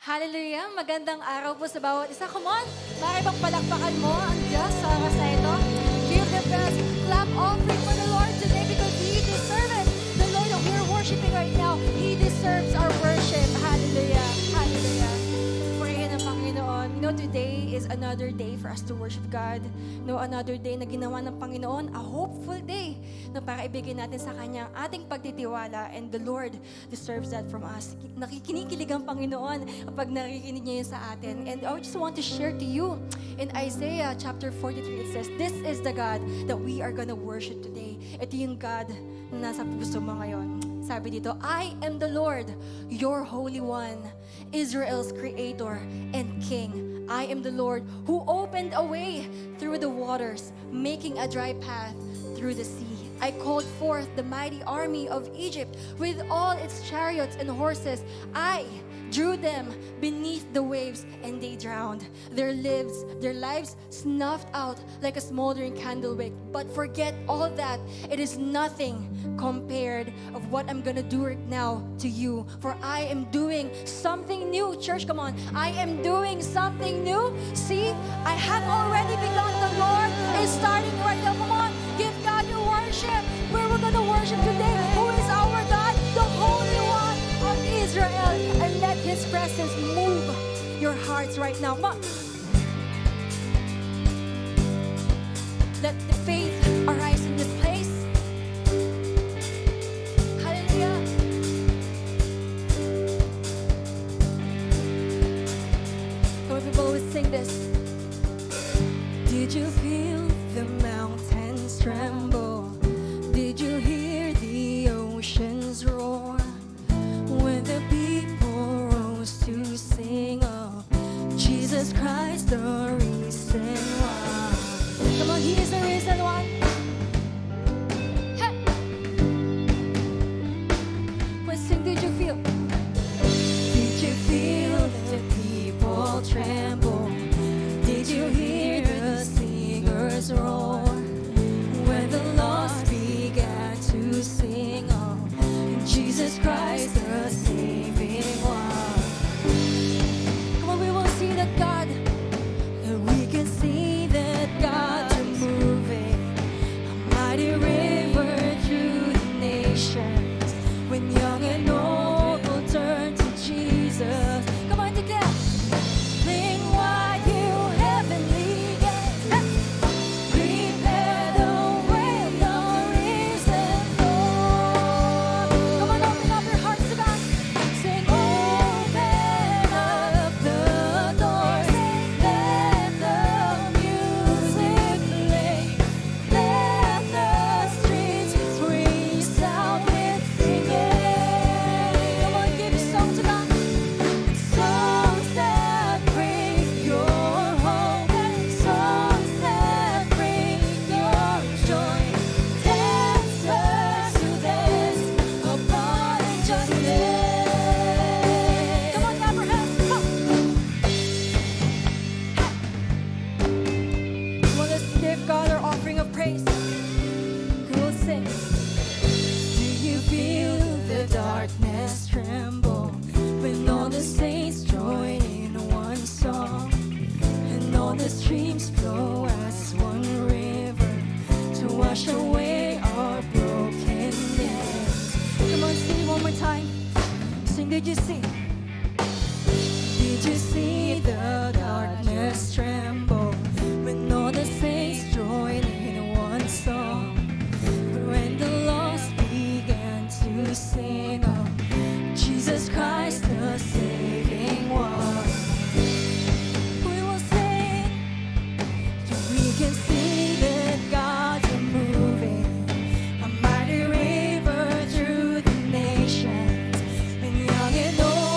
Hallelujah! Magandang araw po sa bawat isa. Come on! Maaari bang palakpakan mo ang Diyos sa oras na ito? Give the best clap offering for the Lord today because He deserves it. The Lord that we're worshiping right now, He deserves our worship. Hallelujah! Hallelujah! Purihin ang Panginoon. You know, today is another day for us to worship God. No, another day na ginawa ng Panginoon, a hopeful day na para ibigay natin sa Kanya ang ating pagtitiwala, and the Lord deserves that from us. Nakikinikilig ang Panginoon kapag nakikinig niya yun sa atin. And I just want to share to you in Isaiah chapter 43, it says, "This is the God that we are gonna worship today." Ito yung God na nasa puso mo ngayon. Sabi dito, "I am the Lord, your Holy One, Israel's Creator and King. I am the Lord who opened a way through the waters, making a dry path through the sea. I called forth the mighty army of Egypt with all its chariots and horses. I drew them beneath the waves and they drowned. Their lives snuffed out like a smoldering candle wick. But forget all that. It is nothing compared of what I'm gonna do right now to you. For I am doing something new." Church, come on. I am doing something new. See, I have already begun. The Lord is starting right now. Come on, give God your worship. Where we're gonna worship today, who is our God? The Holy One of Israel. And let His presence move your hearts right now. Come on. Let the faith arise in this place. Hallelujah. Come on, people, let's sing this. Did you feel the mountains tremble? Did you hear the oceans roar? When the people rose to sing of Jesus Christ, the risen one. Come on, He is the risen one. Hey! Let's sing, did you feel? Did you feel the people tremble? Did you hear the singers roar? When the lost began to sing of Jesus Christ, the saving one. Come on, we will see that God, and we can see that God's moving a mighty river through the nations. When young and old will turn to Jesus. Come on, declare. Fling wide you heavenly gates. Prepare the way of the risen Lord. Come on, open up your hearts to God. Sing, open up the doors. Let the music play. Let the streets resound with singing. Come on, give your song to God. Songs that bring your hope, songs that bring your joy. Dancers who dance upon injustice. Come on, clap your hands. Come on. Come on, let's give God our offering of praise. We will sing. Do you feel the darkness tremble when all the saints join in one song and all the streams flow as one river to wash away our brokenness? Come on, sing it one more time. Sing, did you see? Did you see the darkness tremble when all the saints join in one song? When the lost began to sing of Jesus Christ, the saving one. We will sing, we can see that God's moving a mighty river through the nations. When young and old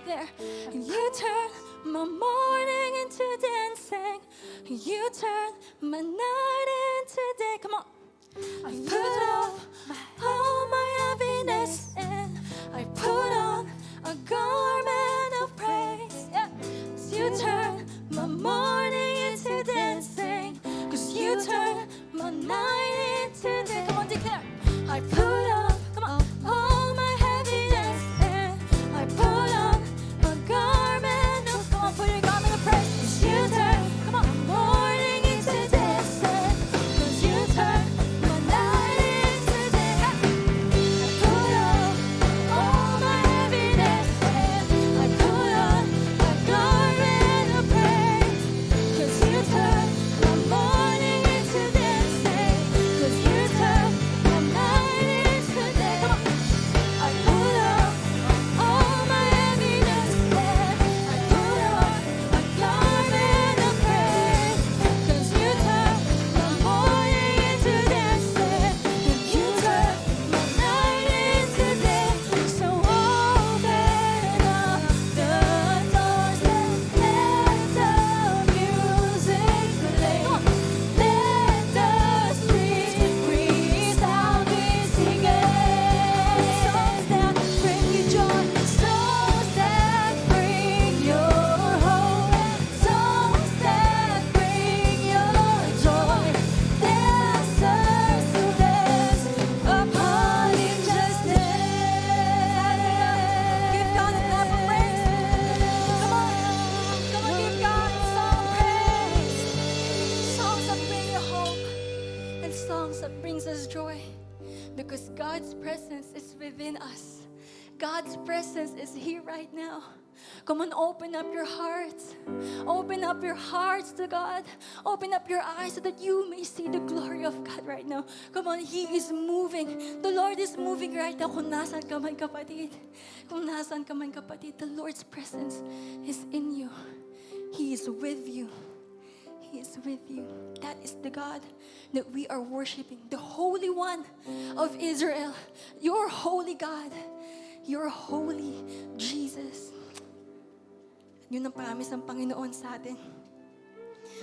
declare. You turn my morning into dancing. You turn my night into day. Come on. I put off all my heaviness and I put on a garment of praise. Yeah. 'Cause you turn my morning into dancing. 'Cause you turn my night into day. Come on, declare. I put on, come on, all my heaviness and I put on a garment of, come on, put your garment of praise. 'Cause you turn, come on, morning into dancing. 'Cause you turn my night into day. I put on all my heaviness and I put on a garment of praise. 'Cause you turn my morning into dancing. 'Cause you turn my night into day. Come on. I put on all my heaviness and I put on a garment of praise. 'Cause you turn my morning into dancing. And you turn my night into day. So open up the doors and let the music play. Let the streets resound with singing. Songs that bring you joy, songs that bring your hope, songs that bring your joy. Dance us to dance upon injustice. Give God a clap of praise. Come on, give God some praise. Songs that bring you hope and songs that brings us joy. Because God's presence is within us. God's presence is here right now. Come on, open up your hearts. Open up your hearts to God. Open up your eyes so that you may see the glory of God right now. Come on, He is moving. The Lord is moving right now. Kung nasan ka man kapatid. Kung nasan ka man kapatid, the Lord's presence is in you. He is with you. He is with you. That is the God that we are worshiping. The Holy One of Israel. Your holy God. Your holy Jesus. Yun ang promise ng Panginoon sa atin.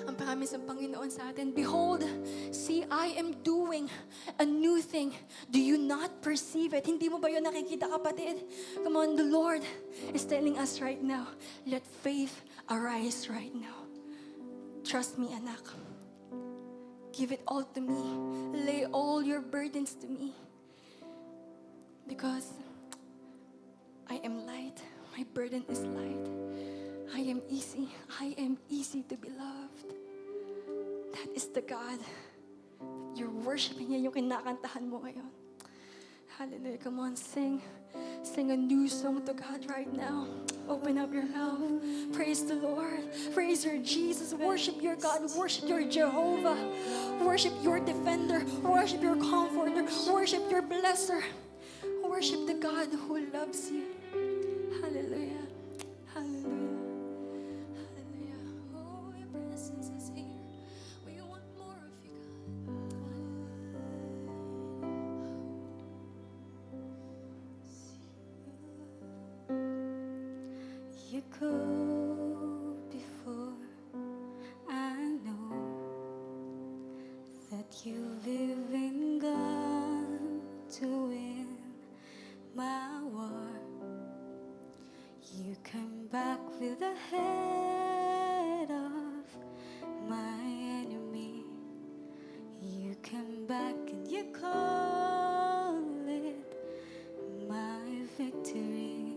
Ang promise ng Panginoon sa atin. Behold, see, I am doing a new thing. Do you not perceive it? Hindi mo ba yun nakikita, kapatid? Come on, the Lord is telling us right now, let faith arise right now. Trust me, anak. Give it all to me. Lay all your burdens to me. Because I am light. My burden is light. I am easy. I am easy to be loved. That is the God you're worshiping. Yan yung kinakantahan mo ngayon. Hallelujah. Come on, sing. Sing a new song to God right now. Open up your mouth. Praise the Lord. Praise your Jesus. Worship your God. Worship your Jehovah. Worship your defender. Worship your comforter. Worship your blesser. Worship the God who loves you. Hallelujah. Hallelujah. Hallelujah. Oh, your presence is here. We want more of you, God. You go before. I know that you live in God to win my war. You come back with the head of my enemy. You come back and you call it my victory.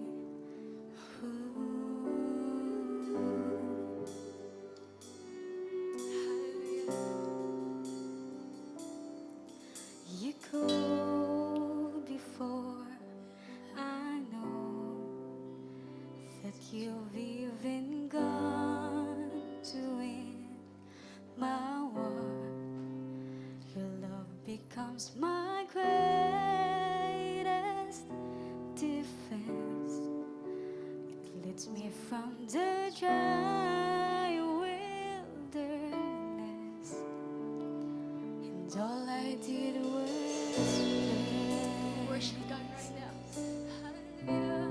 You go before. I know that you've even gone to win my war. Your love becomes my greatest defense. It leads me from the dry wilderness, and all I did was worship God right now. Hallelujah.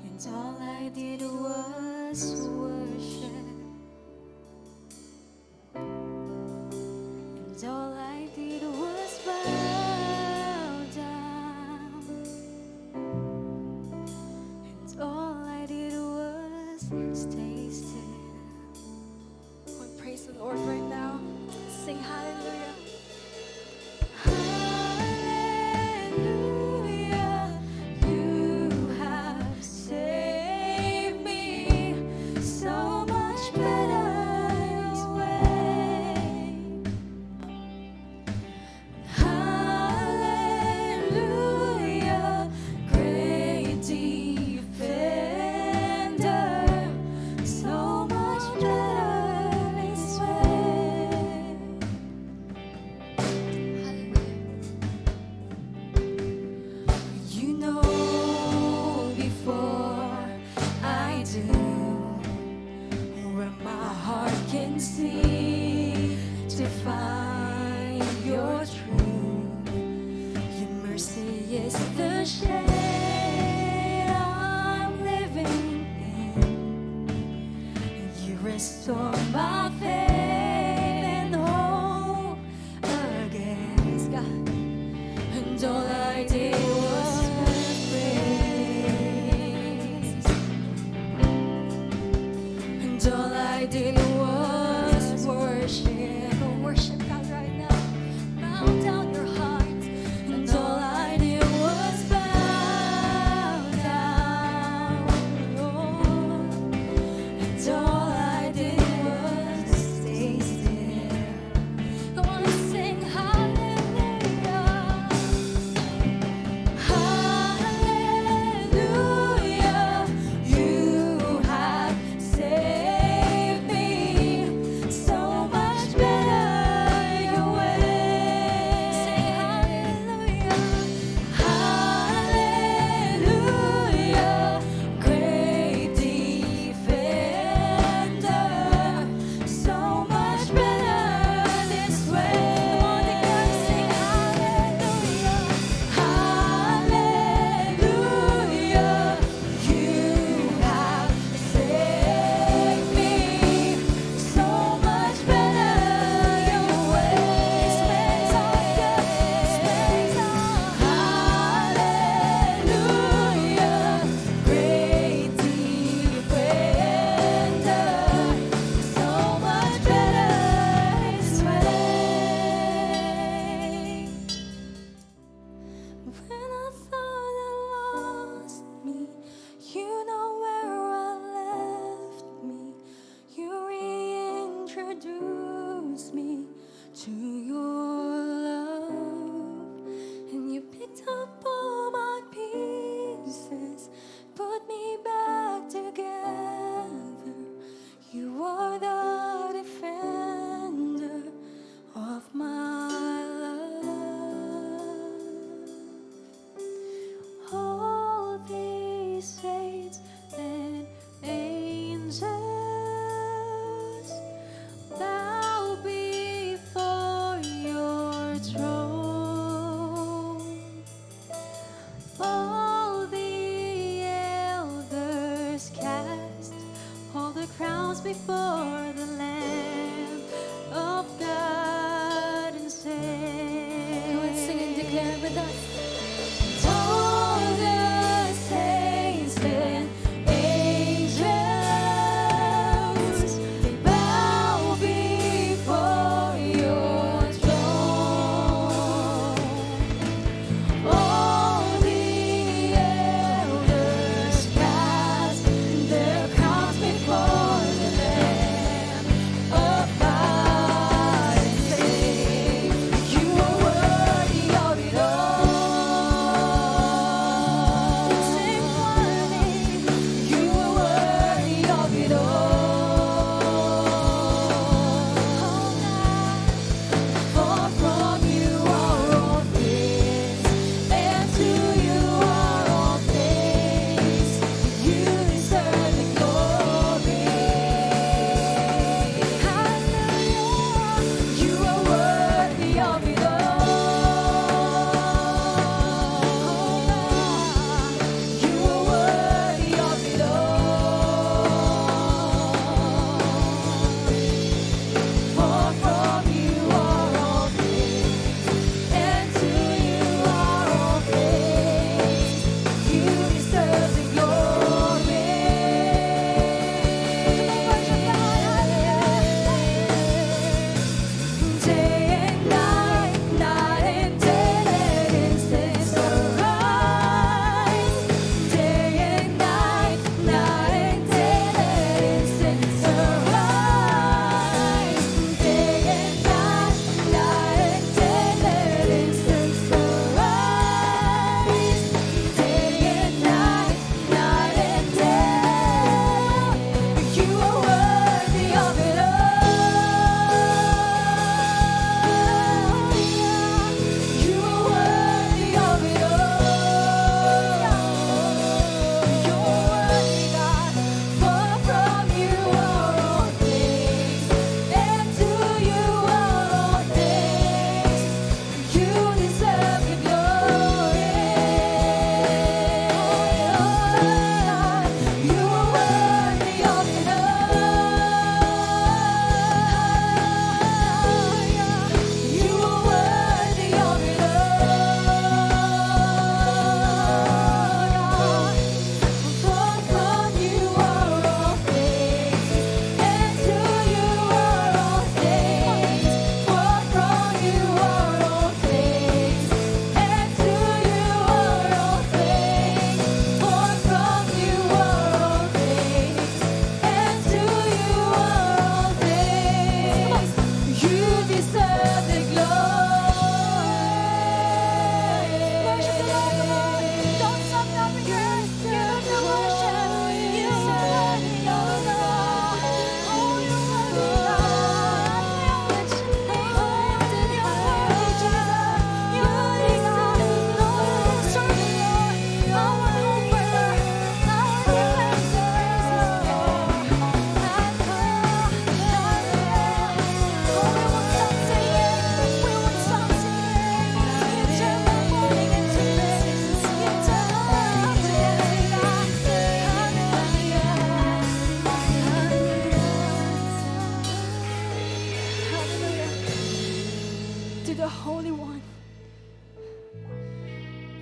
And all I I did was worship, and all I did was bow down, and all I did was stay still. Oh, praise the Lord right now. Sing hallelujah. Hallelujah, you have saved me so much better way. Hallelujah, great defender, so much better this way. You know before I do where my heart can see to find your truth. Your mercy is the shade I'm living in. You restore my faith and hope again. Yes, God. And all I did was praise. And all I did was worship. Oh, worship God right now. Bow down your heart. And all I did was bow down, Lord. And all I did was stay still. Come on and sing hallelujah.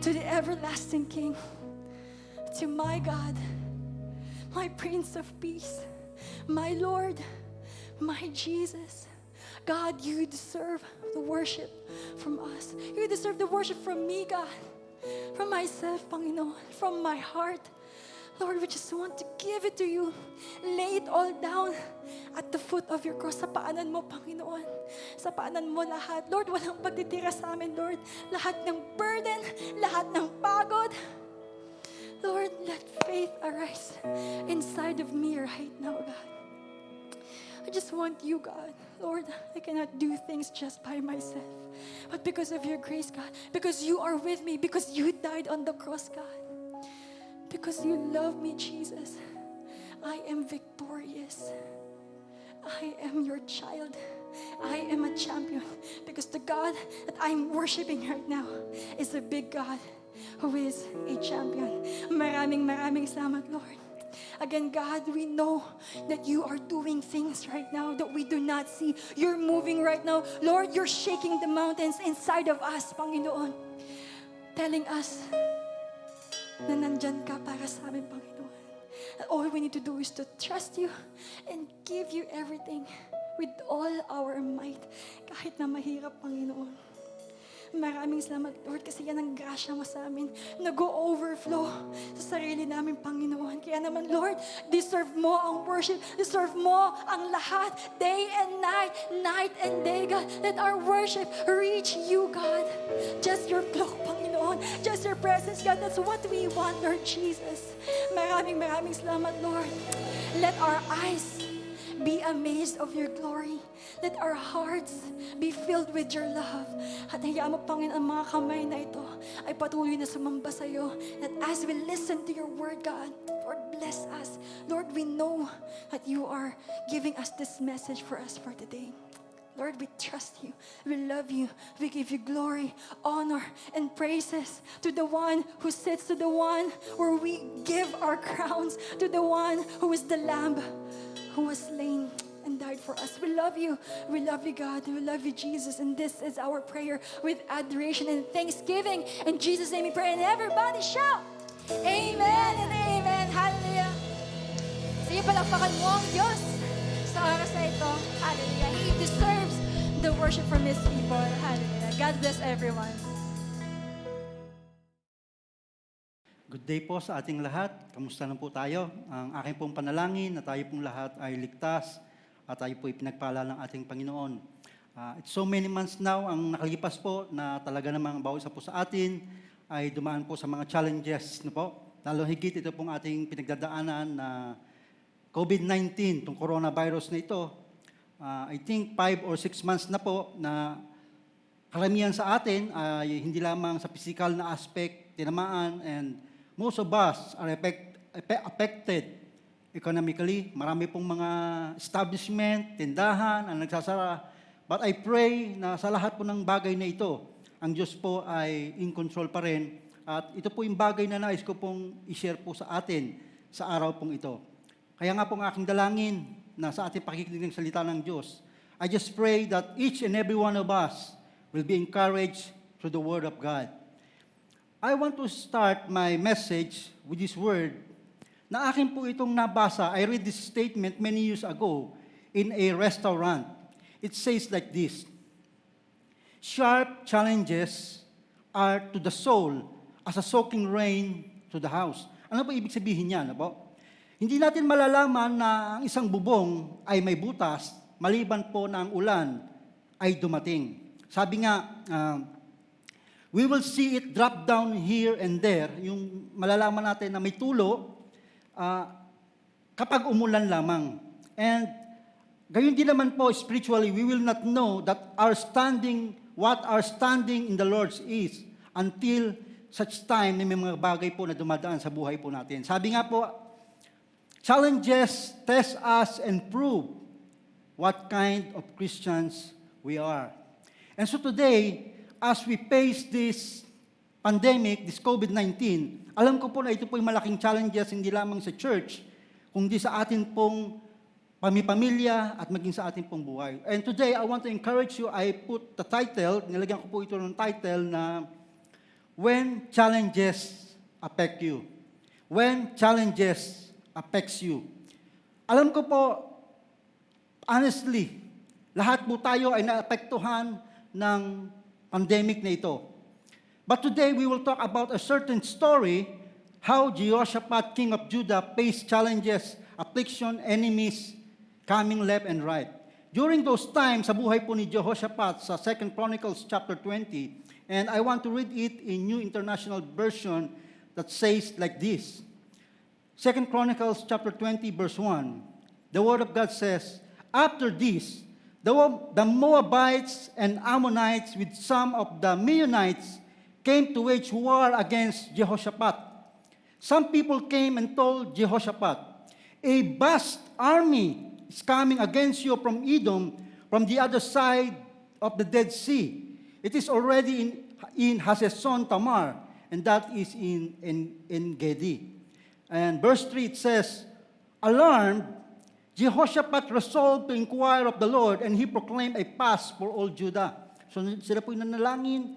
to the everlasting King, to my God, my Prince of Peace, my Lord, my Jesus. God, you deserve the worship from us. You deserve the worship from me, God, from myself, Panginoon, from my heart. Lord, we just want to give it to you. Lay it all down at the foot of your cross. Sa paanan mo, Panginoon. Sa paanan mo lahat. Lord, walang pagtitira sa amin, Lord. Lahat ng burden, lahat ng pagod. Lord, let faith arise inside of me right now, God. I just want you, God. Lord, I cannot do things just by myself. But because of your grace, God, because you are with me, because you died on the cross, God, because you love me, Jesus, I am victorious. I am your child. I am a champion. Because the God that I'm worshiping right now is a big God who is a champion. Maraming salamat, Lord. Again, God, we know that you are doing things right now that we do not see. You're moving right now. Lord, you're shaking the mountains inside of us, Panginoon. Telling us na nandyan ka para sa amin, Panginoon. And all we need to do is to trust you and give you everything with all our might. Kahit na mahirap, Panginoon. Maraming salamat, Lord, kasi yan ang grasya mo sa amin. Nag-overflow sa sarili namin, Panginoon. Kaya naman, Lord, deserve mo ang worship. Deserve mo ang lahat. Day and night, night and day, God. Let our worship reach you, God. Just your glow, Panginoon. Just your presence, God. That's what we want, Lord Jesus. Maraming salamat, Lord. Let our eyes be amazed of your glory. Let our hearts be filled with your love. At hayaan mo, Panginoon, ang mga kamay na ito ay patuloy na sumamba sa iyo. That as we listen to your word, God, Lord, bless us. Lord, we know that you are giving us this message for us for today. Lord, we trust you. We love you. We give you glory, honor, and praises to the one who sits, to the one where we give our crowns, to the one who is the Lamb who was slain and died for us. We love you. We love you, God. We love you, Jesus. And this is our prayer with adoration and thanksgiving. In Jesus' name we pray. And everybody shout, Amen and Amen. Hallelujah. Sige, palakpakan mo ang Diyos sa oras na ito. Hallelujah. He deserves the worship from His people. Hallelujah. God bless everyone. Good day po sa ating lahat. Kamusta na po tayo? Ang aking pong panalangin na tayo pong lahat ay ligtas at tayo po pinagpala ng ating Panginoon. It's so many months now ang nakalipas po na talaga namang bawat isa po sa atin ay dumaan po sa mga challenges na po. Lalo higit ito pong ating pinagdadaanan na COVID-19, itong coronavirus na ito. I think 5 or 6 months na po na karamihan sa atin ay hindi lamang sa physical na aspect, tinamaan, and most of us are affected economically. Marami pong mga establishment, tindahan ang nagsasara. But I pray na sa lahat po ng bagay na ito, ang Diyos po ay in control pa rin. At ito po yung bagay na nais ko pong i-share po sa atin sa araw pong ito. Kaya nga pong aking dalangin na sa ating pakikinig ng salita ng Diyos, I just pray that each and every one of us will be encouraged through the Word of God. I want to start my message with this word na akin po itong nabasa. I read this statement many years ago in a restaurant. It says like this: sharp challenges are to the soul as a soaking rain to the house. Ano po ibig sabihin niya? Ano po? Hindi natin malalaman na ang isang bubong ay may butas maliban po na ang ulan ay dumating. Sabi nga, we will see it drop down here and there. Yung malalaman natin na may tulo kapag umulan lamang. And gayon din naman po spiritually, we will not know that what our standing in the Lord is until such time na may mga bagay po na dumadaan sa buhay po natin. Sabi nga po, challenges test us and prove what kind of Christians we are. And so today, as we face this pandemic, this COVID-19, alam ko po na ito po yung malaking challenges hindi lamang sa church, kundi sa atin pong pamilya at maging sa atin pong buhay. And today, I want to encourage you, I put the title, nilagyan ko po ito ng title na when challenges affect you. When challenges affects you. Alam ko po, honestly, lahat po tayo ay naapektuhan ng pandemic na ito. But today we will talk about a certain story, how Jehoshaphat, king of Judah, faced challenges, affliction, enemies, coming left and right. During those times, sa buhay po ni Jehoshaphat sa 2 Chronicles chapter 20, and I want to read it in New International Version that says like this. 2 Chronicles chapter 20 verse 1, the word of God says, after this, the Moabites and Ammonites with some of the Meunites came to wage war against Jehoshaphat. Some people came and told Jehoshaphat, a vast army is coming against you from Edom, from the other side of the Dead Sea. It is already in Hazeson Tamar, and that is in Gedi. And verse 3, it says, alarmed, Jehoshaphat resolved to inquire of the Lord, and he proclaimed a fast for all Judah. So sila po nanalangin,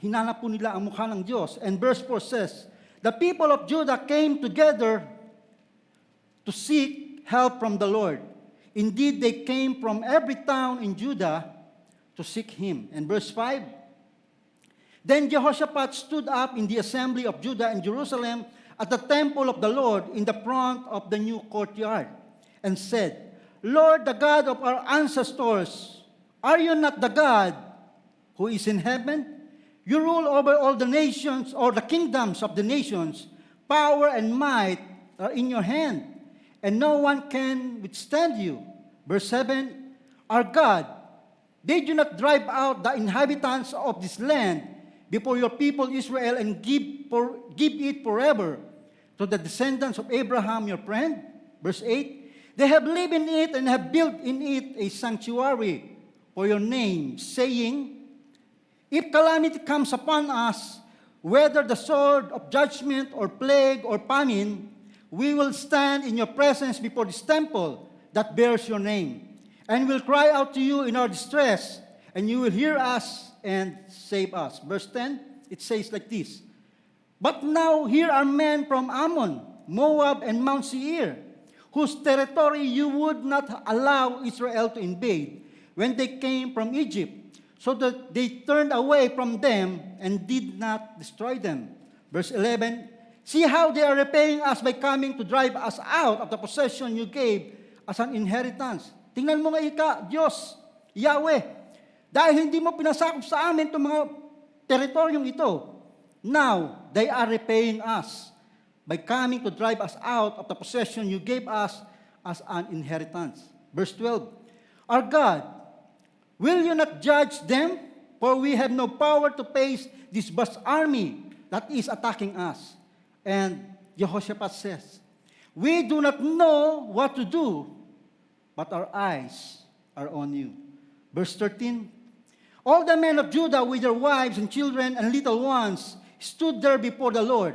hinanap po nila ang mukha ng Diyos. And verse 4 says, the people of Judah came together to seek help from the Lord. Indeed, they came from every town in Judah to seek him. And verse 5, then Jehoshaphat stood up in the assembly of Judah and Jerusalem at the temple of the Lord in the front of the new courtyard and said, Lord, the God of our ancestors, are you not the God who is in heaven? You rule over all the nations or the kingdoms of the nations. Power and might are in your hand, and no one can withstand you. Verse 7, our God, did you not drive out the inhabitants of this land before your people Israel and give it forever to the descendants of Abraham your friend? Verse 8, they have lived in it and have built in it a sanctuary for your name, saying, if calamity comes upon us, whether the sword of judgment or plague or famine, we will stand in your presence before this temple that bears your name, and will cry out to you in our distress, and you will hear us and save us. Verse 10, it says like this, but now here are men from Ammon, Moab, and Mount Seir, whose territory you would not allow Israel to invade when they came from Egypt, so that they turned away from them and did not destroy them. Verse 11, see how they are repaying us by coming to drive us out of the possession you gave as an inheritance. Tingnan mo nga Diyos, Yahweh, dahil hindi mo pinasakop sa amin itong mga teritoryong ito, now they are repaying us by coming to drive us out of the possession you gave us as an inheritance. Verse 12, our God, will you not judge them? For we have no power to face this vast army that is attacking us. And Jehoshaphat says, we do not know what to do, but our eyes are on you. Verse 13, all the men of Judah with their wives and children and little ones stood there before the Lord.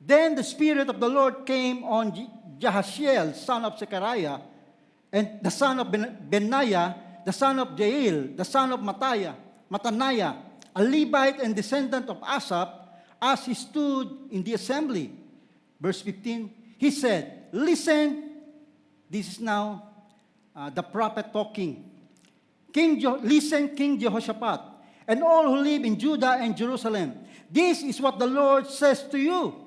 Then the Spirit of the Lord came on Jahasiel, son of Zechariah, and the son of Benaiah, the son of Jael, the son of Mataniah, a Levite and descendant of Asaph, as he stood in the assembly. Verse 15, he said, listen, this is now the prophet talking. Listen, King Jehoshaphat, and all who live in Judah and Jerusalem. This is what the Lord says to you.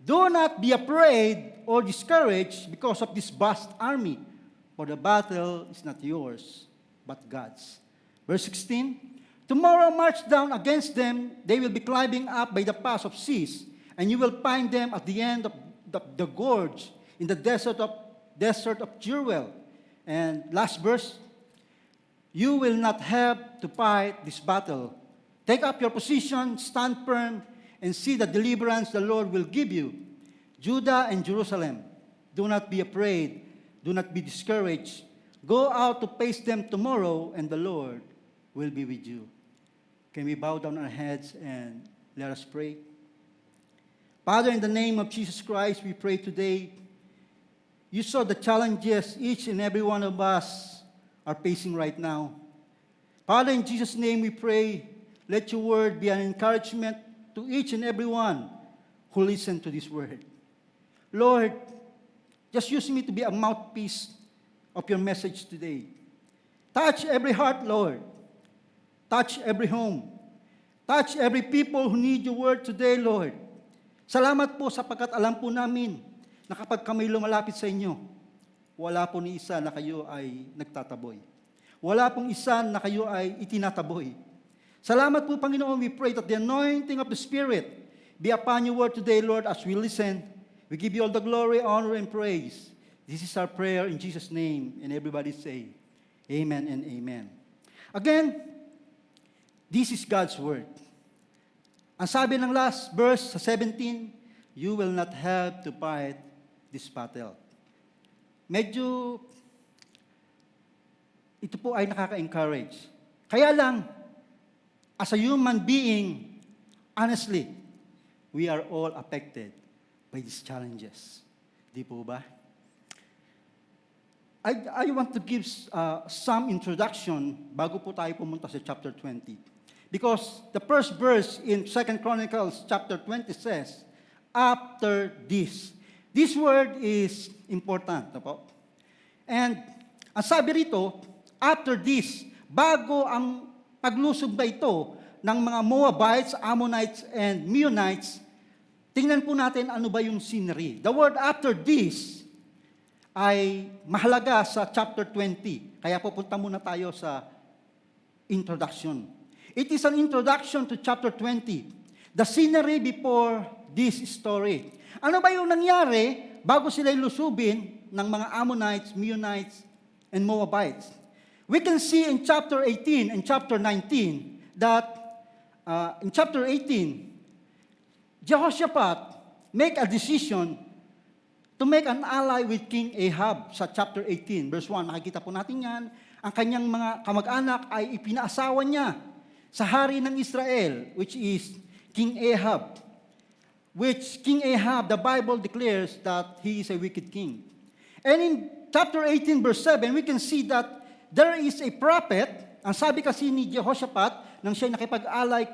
Do not be afraid or discouraged because of this vast army, for the battle is not yours, but God's. Verse 16, tomorrow march down against them. They will be climbing up by the pass of Cis, and you will find them at the end of the gorge in the desert of Jeruel. And last verse, you will not have to fight this battle. Take up your position, stand firm, and see the deliverance the Lord will give you. Judah and Jerusalem, do not be afraid, do not be discouraged. Go out to face them tomorrow, and the Lord will be with you. Can we bow down our heads and let us pray? Father, in the name of Jesus Christ, we pray today. You saw the challenges each and every one of us are facing right now. Father, in Jesus' name we pray, let your word be an encouragement to each and every one who listen to this word. Lord, just use me to be a mouthpiece of your message today. Touch every heart, Lord. Touch every home. Touch every people who need your word today, Lord. Salamat po sapagkat alam po namin na kapag kami lumalapit sa inyo, wala po ni isa na kayo ay nagtataboy. Wala pong isa na kayo ay itinataboy. Salamat po, Panginoon, we pray that the anointing of the Spirit be upon your word today, Lord, as we listen. We give you all the glory, honor, and praise. This is our prayer in Jesus' name. And everybody say, amen and amen. Again, this is God's word. Ang sabi ng last verse sa 17, you will not have to fight this battle. Medyo, ito po ay nakaka-encourage. Kaya lang, as a human being, honestly, we are all affected by these challenges. Di po ba? I want to give some introduction bago po tayo pumunta sa chapter 20. Because the first verse in 2 Chronicles chapter 20 says, after this. This word is important. Po? And ang sabi rito, after this, bago ang paglusob na ito ng mga Moabites, Ammonites, and Meunites, tingnan po natin ano ba yung scenery. The word after this ay mahalaga sa chapter 20. Kaya pupunta muna tayo sa introduction. It is an introduction to chapter 20. The scenery before this story. Ano ba yung nangyari bago sila lusubin ng mga Ammonites, Meunites, and Moabites? We can see in chapter 18 and chapter 19 that in chapter 18, Jehoshaphat make a decision to make an ally with King Ahab sa chapter 18. Verse 1, nakikita po natin yan. Ang kanyang mga kamag-anak ay ipinaasawa niya sa hari ng Israel, which is King Ahab. Which King Ahab, the Bible declares that he is a wicked king. And in chapter 18, verse 7, we can see that there is a prophet. Ang sabi kasi ni Jehoshaphat, nang siya nakipag-allied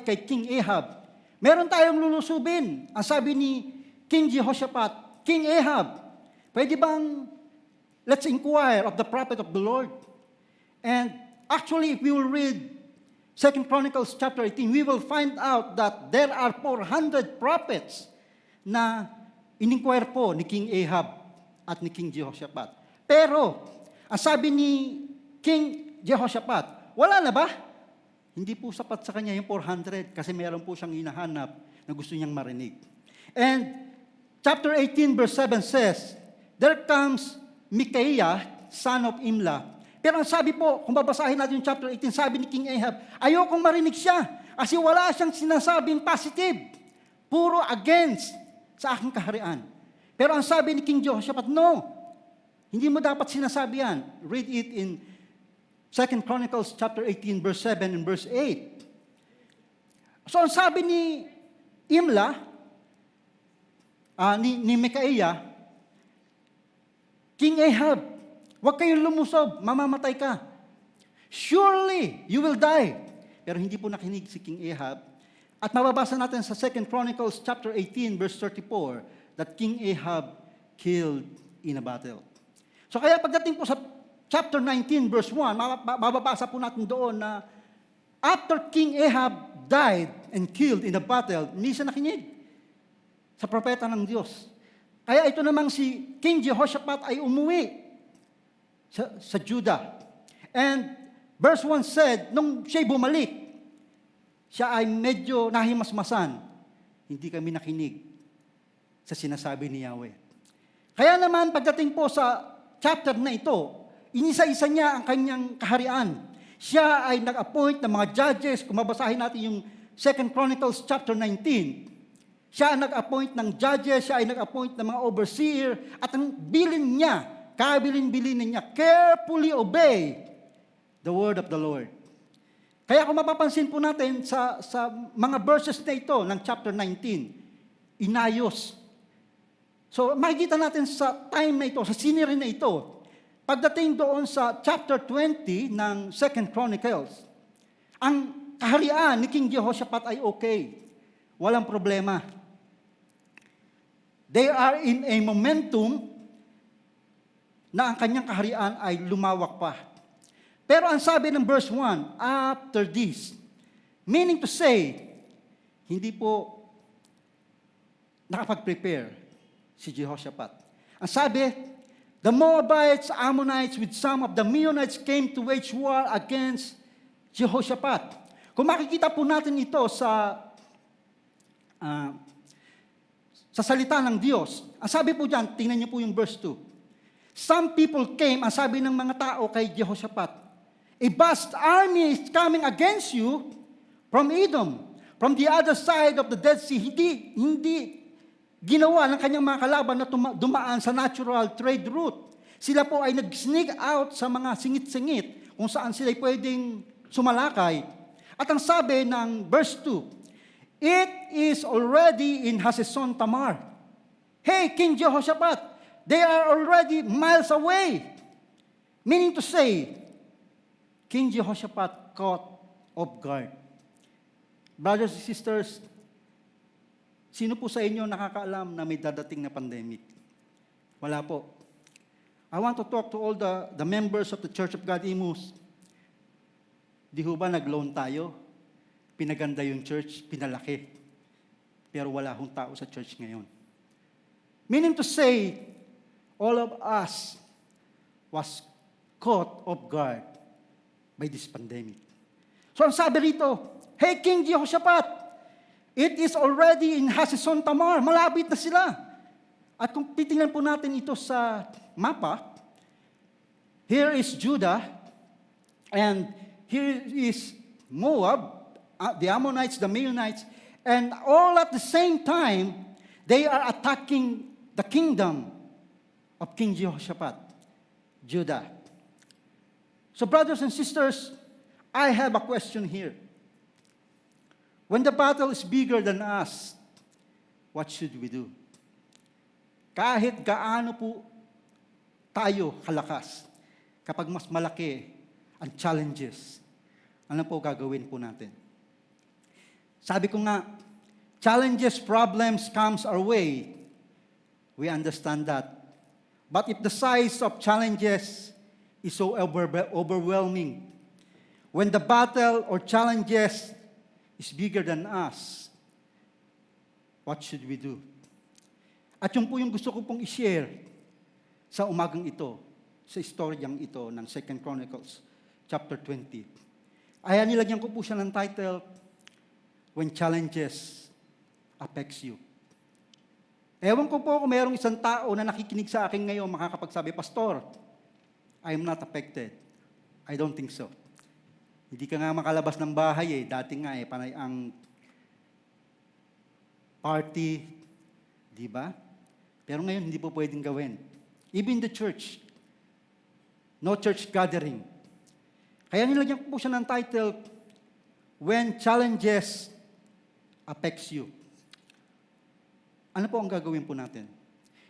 kay King Ahab, meron tayong lulusubin. Ang sabi ni King Jehoshaphat, King Ahab, pwede bang let's inquire of the prophet of the Lord? And actually, if we will read 2 Chronicles chapter 18, we will find out that there are 400 prophets na in-inquire po ni King Ahab at ni King Jehoshaphat. Pero, ang sabi ni King Jehoshaphat, wala na ba? Hindi po sapat sa kanya yung 400 kasi meron po siyang hinahanap na gusto niyang marinig. And chapter 18 verse 7 says, there comes Micaiah, son of Imlah. Pero ang sabi po, kung babasahin natin yung chapter 18, sabi ni King Ahab, ayokong marinig siya kasi wala siyang sinasabing positive. Puro against sa aking kaharian. Pero ang sabi ni King Jehoshaphat, no, hindi mo dapat sinasabi yan. Read it in 2 Chronicles chapter 18, verse 7 and verse 8. So ang sabi ni Imlah, ni Micaiah, King Ahab, huwag kayong lumusob, mamamatay ka. Surely, you will die. Pero hindi po nakinig si King Ahab. At mababasa natin sa 2 Chronicles chapter 18, verse 34, that King Ahab killed in a battle. So kaya pagdating po sa chapter 19, verse 1, mababasa po natin doon na after King Ahab died and killed in a battle, hindi siya nakinig sa propeta ng Diyos. Kaya ito namang si King Jehoshaphat ay umuwi sa Judah. And verse 1 said, nung siya'y bumalik, siya ay medyo nahimasmasan. Hindi kami nakinig sa sinasabi ni Yahweh. Kaya naman pagdating po sa chapter na ito, inisa-isa niya ang kanyang kaharian. Siya ay nag-appoint ng mga judges. Kung mabasahin natin yung 2 Chronicles chapter 19, siya ay nag-appoint ng judges, siya ay nag-appoint ng mga overseer, at ang bilin niya, kabilin-bilinin niya, carefully obey the word of the Lord. Kaya kung mapapansin po natin sa mga verses na ito ng chapter 19, inayos. So makikita natin sa time na ito, sa scenery na ito, pagdating doon sa chapter 20 ng 2 Chronicles, ang kaharian ni King Jehoshaphat ay okay. Walang problema. They are in a momentum na ang kanyang kaharian ay lumawak pa. Pero ang sabi ng verse 1, after this, meaning to say, hindi po nakapag-prepare si Jehoshaphat. Ang sabi, the Moabites, Ammonites, with some of the Meunites came to wage war against Jehoshaphat. Kung makikita po natin ito sa salita ng Diyos, ang sabi po dyan, tingnan niyo po yung verse 2. Some people came, ang sabi ng mga tao kay Jehoshaphat, a vast army is coming against you from Edom, from the other side of the Dead Sea. Hindi ginawa ng kanyang mga kalaban na dumaan sa natural trade route. Sila po ay nag-sneak out sa mga singit-singit kung saan sila pwedeng sumalakay. At ang sabi ng verse 2, it is already in Hazeson Tamar. Hey, King Jehoshaphat, they are already miles away. Meaning to say, King Jehoshaphat caught off guard. Brothers and sisters, sino po sa inyo nakakaalam na may dadating na pandemic? Wala po. I want to talk to all the members of the Church of God Imus. Di ho ba nag-loan tayo? Pinaganda yung church, pinalaki. Pero wala hong tao sa church ngayon. Meaning to say, all of us was caught off guard by this pandemic. So ang sabi rito, hey King Jehoshaphat, it is already in Hazeson Tamar. Malapit na sila. At kung titingnan po natin ito sa mapa, here is Judah, and here is Moab, the Ammonites, the Meunites, and all at the same time, they are attacking the kingdom of King Jehoshaphat, Judah. So brothers and sisters, I have a question here. When the battle is bigger than us, what should we do? Kahit gaano po tayo kalakas, kapag mas malaki ang challenges, ano po gagawin po natin? Sabi ko nga, challenges, problems comes our way. We understand that. But if the size of challenges is so overwhelming, when the battle or challenges is bigger than us, what should we do? At yun po yung gusto ko pong i-share sa umagang ito, sa istoryang ito ng 2 Chronicles chapter 20. Ay nilagyan ko po siya ng title, When Challenges Affects You. Ewan ko po kung mayroong isang tao na nakikinig sa akin ngayon makakapagsabi, Pastor, I am not affected. I don't think so. Hindi ka nga makalabas ng bahay Dati nga panay ang party, di ba? Pero ngayon hindi po pwedeng gawin. Even the church, no church gathering. Kaya nilagyan ko po siya ng title, When Challenges Affects You. Ano po ang gagawin po natin?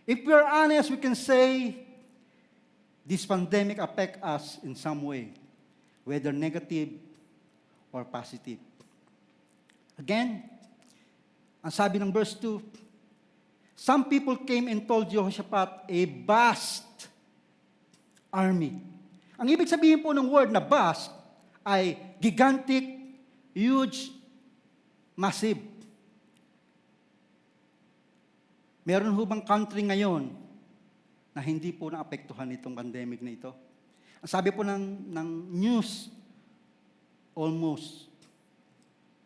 If we are honest, we can say, this pandemic affect us in some way, whether negative or positive. Again, ang sabi ng verse 2, some people came and told Jehoshaphat a vast army. Ang ibig sabihin po ng word na vast ay gigantic, huge, massive. Meron ho bang country ngayon na hindi po naapektuhan itong pandemic na ito? Ang sabi po ng news, almost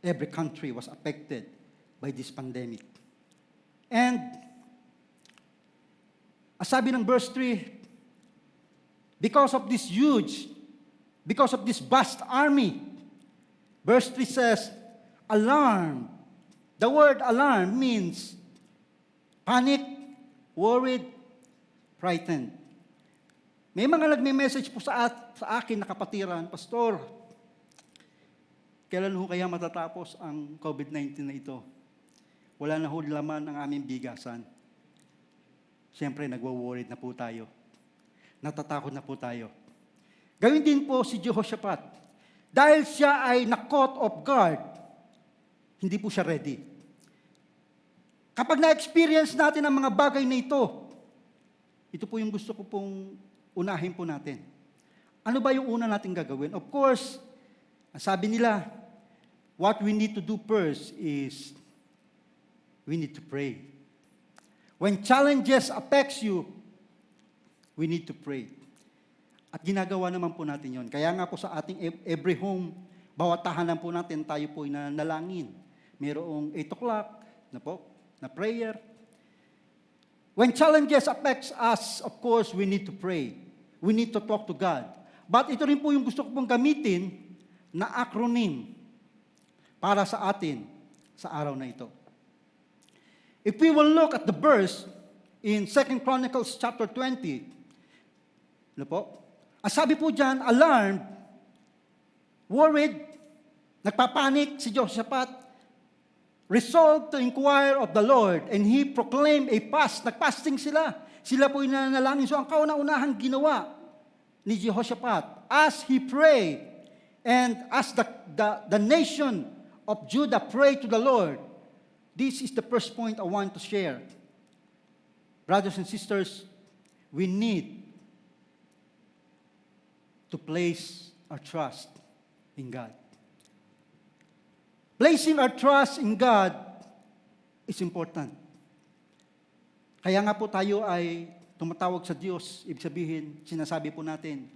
every country was affected by this pandemic. And, ang sabi ng verse 3, because of this vast army, verse 3 says, alarm. The word alarm means panic, worried, frightened. May mga nagme-message po sa akin na kapatiran, Pastor, kailan ho kaya matatapos ang COVID-19 na ito? Wala na ho laman ang aming bigasan. Siyempre, nagwo-worried na po tayo. Natatakot na po tayo. Gawin din po si Jehoshaphat. Dahil siya ay na-caught off guard, hindi po siya ready. Kapag na-experience natin ang mga bagay na ito po yung gusto ko pong unahin po natin. Ano ba yung una natin gagawin? Of course, sabi nila, what we need to do first is we need to pray. When challenges affects you, we need to pray. At ginagawa naman po natin yon. Kaya nga po sa ating every home, bawat tahanan po natin, tayo po ay nanalangin. Mayroong 8 o'clock na prayer. When challenges affects us, of course, we need to pray. We need to talk to God. But ito rin po yung gusto ko pong gamitin na acronym para sa atin sa araw na ito. If we will look at the verse in 2 Chronicles chapter 20, ang sabi po dyan, alarmed, worried, nagpapanik si Jehoshaphat, resolved to inquire of the Lord, and he proclaimed a fast. Nagpasting sila. Sila po nanalangin. So ang kauna-unahang ginawa ni Jehoshaphat, as he prayed, and as the nation of Judah prayed to the Lord, this is the first point I want to share. Brothers and sisters, we need to place our trust in God. Placing our trust in God is important. Kaya nga po tayo ay tumatawag sa Diyos. Ibig sabihin, sinasabi po natin,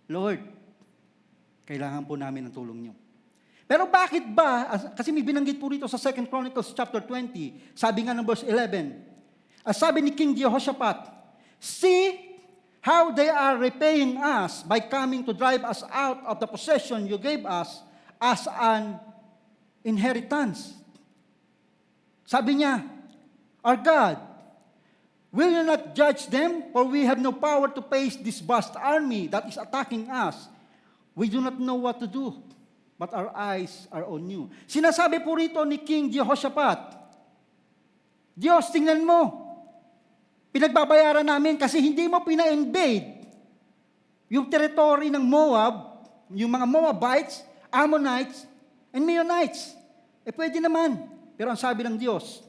Lord, kailangan po namin ng tulong niyo. Pero bakit ba? Kasi may binanggit po rito sa 2 Chronicles chapter 20, sabi nga ng verse 11, sabi ni King Jehoshaphat, see how they are repaying us by coming to drive us out of the possession you gave us as an inheritance. Sabi niya, our God, will you not judge them? For we have no power to face this vast army that is attacking us. We do not know what to do, but our eyes are on you. Sinasabi po rito ni King Jehoshaphat, Diyos, tingnan mo, pinagbabayaran namin kasi hindi mo pina-invade yung territory ng Moab, yung mga Moabites, Ammonites, and Meunites. Pwede naman. Pero ang sabi ng Diyos,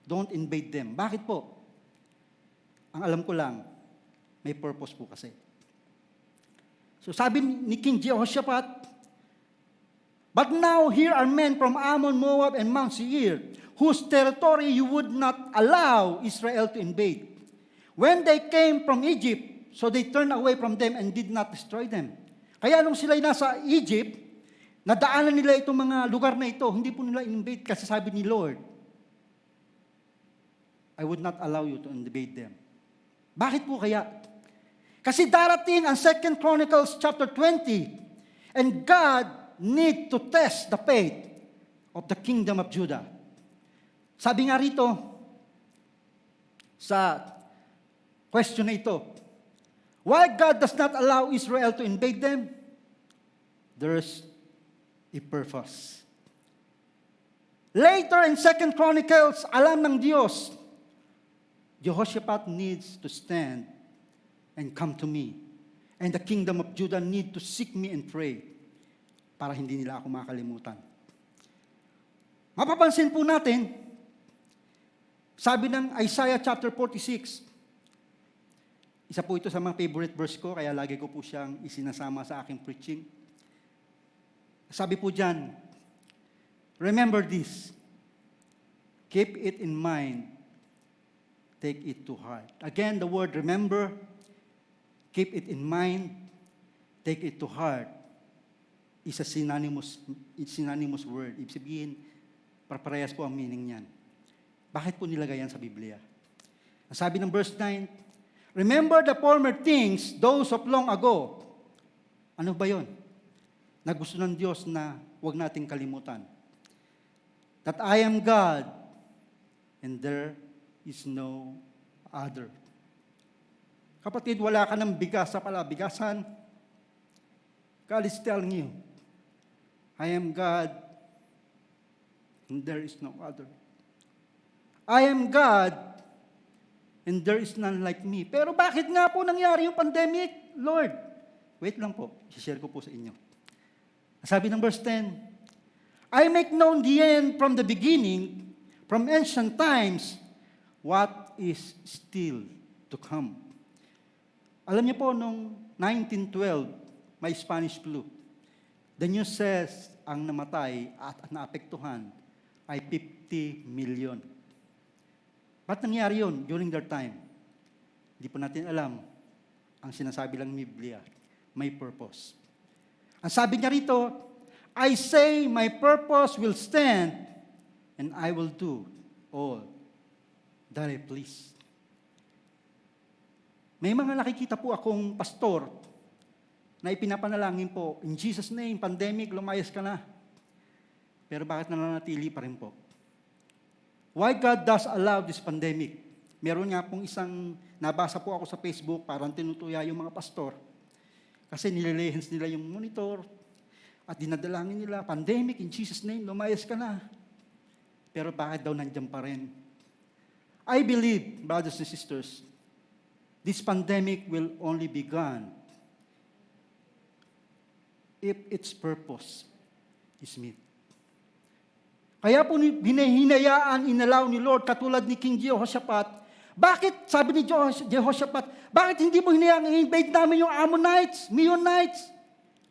don't invade them. Bakit po? Ang alam ko lang, may purpose po kasi. So sabi ni King Jehoshaphat, but now here are men from Ammon, Moab, and Mount Seir, whose territory you would not allow Israel to invade. When they came from Egypt, so they turned away from them and did not destroy them. Kaya nung sila'y nasa Egypt, nadaanan nila itong mga lugar na ito, hindi po nila invade kasi sabi ni Lord, I would not allow you to invade them. Bakit po kaya? Kasi darating ang 2 Chronicles chapter 20, and God need to test the faith of the kingdom of Judah. Sabi nga rito, sa question na ito, why God does not allow Israel to invade them? There's a purpose. Later in 2 Chronicles, alam ng Diyos, Jehoshaphat needs to stand and come to me. And the kingdom of Judah need to seek me and pray para hindi nila ako makalimutan. Mapapansin po natin, sabi ng Isaiah chapter 46, isa po ito sa mga favorite verse ko, kaya lagi ko po siyang isinasama sa aking preaching. Sabi po dyan, remember this, keep it in mind, take it to heart. Again, the word remember, keep it in mind, take it to heart, is a synonymous word. Ibig sabihin, parehas po ang meaning niyan. Bakit po nilagay yan sa Biblia? Sabi ng verse 9, remember the former things, those of long ago. Ano ba yon? Na gusto ng Diyos na huwag nating kalimutan. That I am God, and there is no other. Kapatid, wala ka ng bigas sa palabigasan. God is telling you, I am God, and there is no other. I am God, and there is none like me. Pero bakit nga po nangyari yung pandemic? Lord, wait lang po, i-share ko po sa inyo. Sabi ng verse 10, I make known the end from the beginning, from ancient times, what is still to come. Alam niyo po, noong 1912, may Spanish flu. The news says, ang namatay at naapektuhan ay 50 million. Ba't nangyari yun during their time? Hindi po natin alam. Ang sinasabi lang ni Biblia, may purpose. Ang sabi niya rito, I say my purpose will stand and I will do all that I please. May mga nakikita po akong pastor na ipinapanalangin po, in Jesus' name, pandemic, lumayas ka na. Pero bakit nananatili pa rin po? Why God does allow this pandemic? Meron nga pong isang, nabasa po ako sa Facebook, parang tinutuya yung mga pastor. Kasi nililehens nila yung monitor, at dinadalangin nila, pandemic, in Jesus' name, lumayas ka na. Pero bakit daw nandiyan pa rin? I believe, brothers and sisters, this pandemic will only be gone if its purpose is met. Kaya po hinayaan, inalaw ni Lord, katulad ni King Jehoshaphat. Bakit, sabi ni Jehoshaphat, bakit hindi mo hinayaan i-invade namin yung Ammonites, Meunites,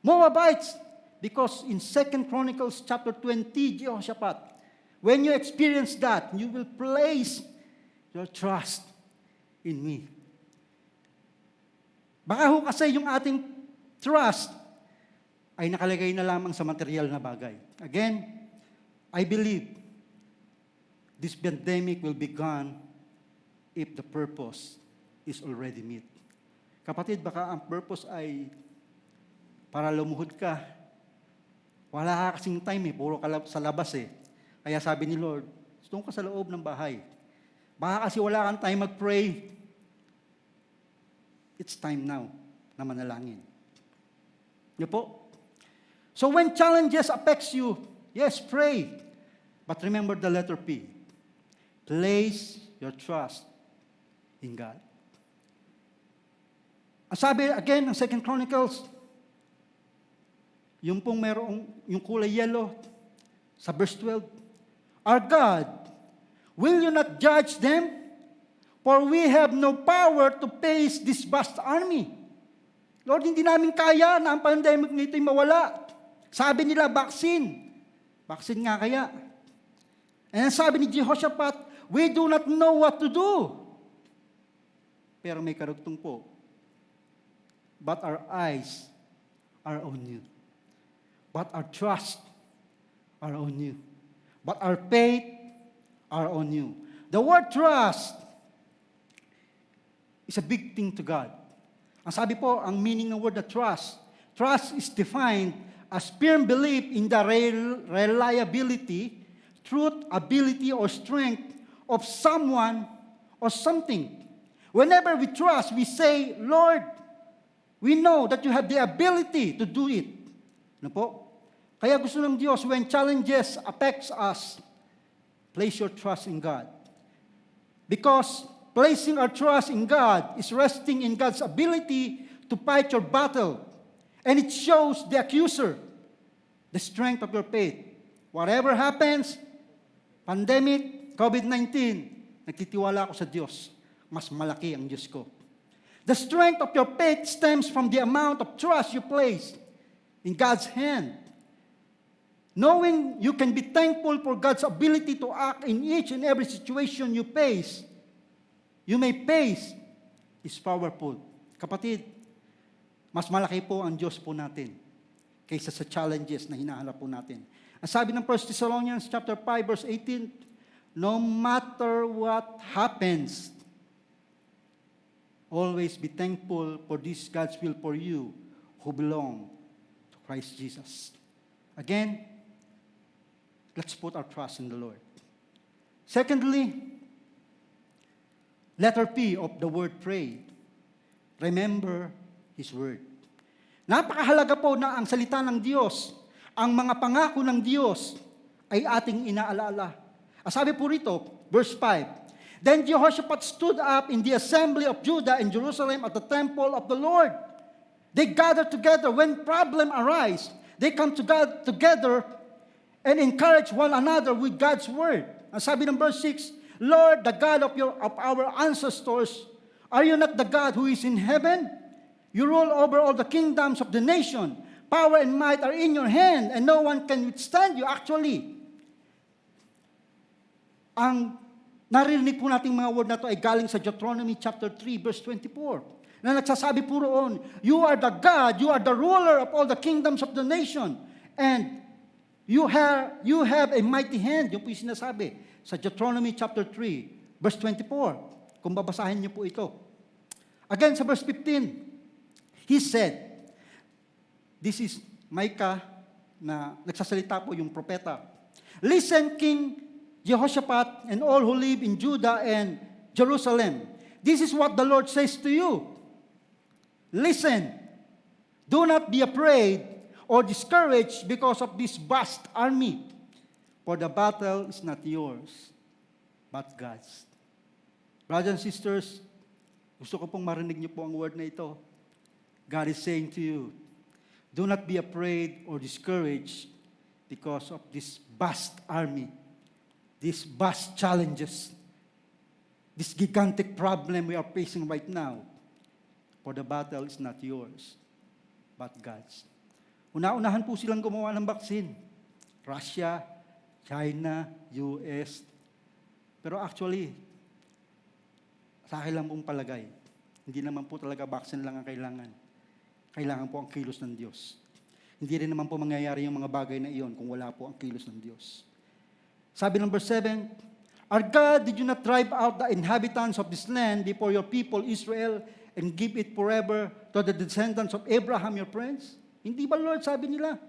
Moabites? Because in 2 Chronicles chapter 20, Jehoshaphat, when you experience that, you will place your trust in me. Baka ho kasi yung ating trust ay nakalagay na lamang sa material na bagay. Again, I believe this pandemic will be gone if the purpose is already met. Kapatid, baka ang purpose ay para lumuhod ka. Wala ka kasing time puro ka sa labas Kaya sabi ni Lord, doon ka sa loob ng bahay. Baka kasi wala kang time mag-pray. It's time now na manalangin. Niyo po? So when challenges affects you, yes, pray. But remember the letter P. Place your trust in God. Ang sabi again ng 2 Chronicles, yung pong merong, yung kulay yellow, sa verse 12, Our God, will you not judge them? For we have no power to face this vast army. Lord, hindi namin kaya na ang pandemic nito'y mawala. Sabi nila, vaccine. Vaccine nga kaya. And sabi ni Jehoshaphat, we do not know what to do. Pero may karugtong po. But our eyes are on you. But our trust are on you. But our faith are on you. The word trust is a big thing to God. Ang sabi po, ang meaning ng word na trust is defined as firm belief in the reliability, truth, ability, or strength of someone or something. Whenever we trust, we say, Lord, we know that you have the ability to do it. Ano po? Kaya gusto ng Diyos, when challenges affects us, place your trust in God. Because placing our trust in God is resting in God's ability to fight your battle. And it shows the accuser the strength of your faith. Whatever happens, pandemic, COVID-19, nagtitiwala ako sa Diyos. Mas malaki ang Diyos ko. The strength of your faith stems from the amount of trust you place in God's hand. Knowing you can be thankful for God's ability to act in each and every situation you face, you may face, is powerful. Kapatid, mas malaki po ang Diyos po natin kaysa sa challenges na hinahanap po natin. Ang sabi ng 1 Thessalonians chapter 5 verse 18, no matter what happens, always be thankful for this God's will for you who belong to Christ Jesus. Again, let's put our trust in the Lord. Secondly, letter P of the word pray. Remember His word. Napakahalaga po na ang salita ng Diyos, ang mga pangako ng Diyos ay ating inaalala. Sabi po rito, verse 5, Then Jehoshaphat stood up in the assembly of Judah and Jerusalem at the temple of the Lord. They gathered together when problem arise. they come to God together and encourage one another with God's word. Ang sabi ng verse 6, Lord, the God of our ancestors, are you not the God who is in heaven? You rule over all the kingdoms of the nation. Power and might are in your hand, and no one can withstand you. Actually, ang narinig po nating mga word na to ay galing sa Deuteronomy chapter 3, verse 24. Na nagsasabi po roon, you are the God, you are the ruler of all the kingdoms of the nation, and you have a mighty hand. Yung po yung sinasabi sa Deuteronomy chapter 3, verse 24. Kung babasahin niyo po ito. Again, sa verse 15, he said, this is Micah na nagsasalita po yung propeta. Listen, King Jehoshaphat and all who live in Judah and Jerusalem. This is what the Lord says to you. Listen, do not be afraid or discouraged because of this vast army, for the battle is not yours, but God's. Brothers and sisters, gusto ko pong marinig niyo po ang word na ito. God is saying to you, do not be afraid or discouraged because of this vast army, these vast challenges, this gigantic problem we are facing right now. For the battle is not yours, but God's. Una-unahan po silang gumawa ng vaccine. Russia, China, US. Pero actually, sa akin lang pong palagay, hindi naman po talaga vaccine lang ang kailangan. Kailangan po ang kilos ng Diyos. Hindi rin naman po mangyayari yung mga bagay na iyon kung wala po ang kilos ng Diyos. Sabi ng verse 7, Our God, did you not drive out the inhabitants of this land before your people Israel and give it forever to the descendants of Abraham, your friends? Hindi ba, Lord, sabi nila?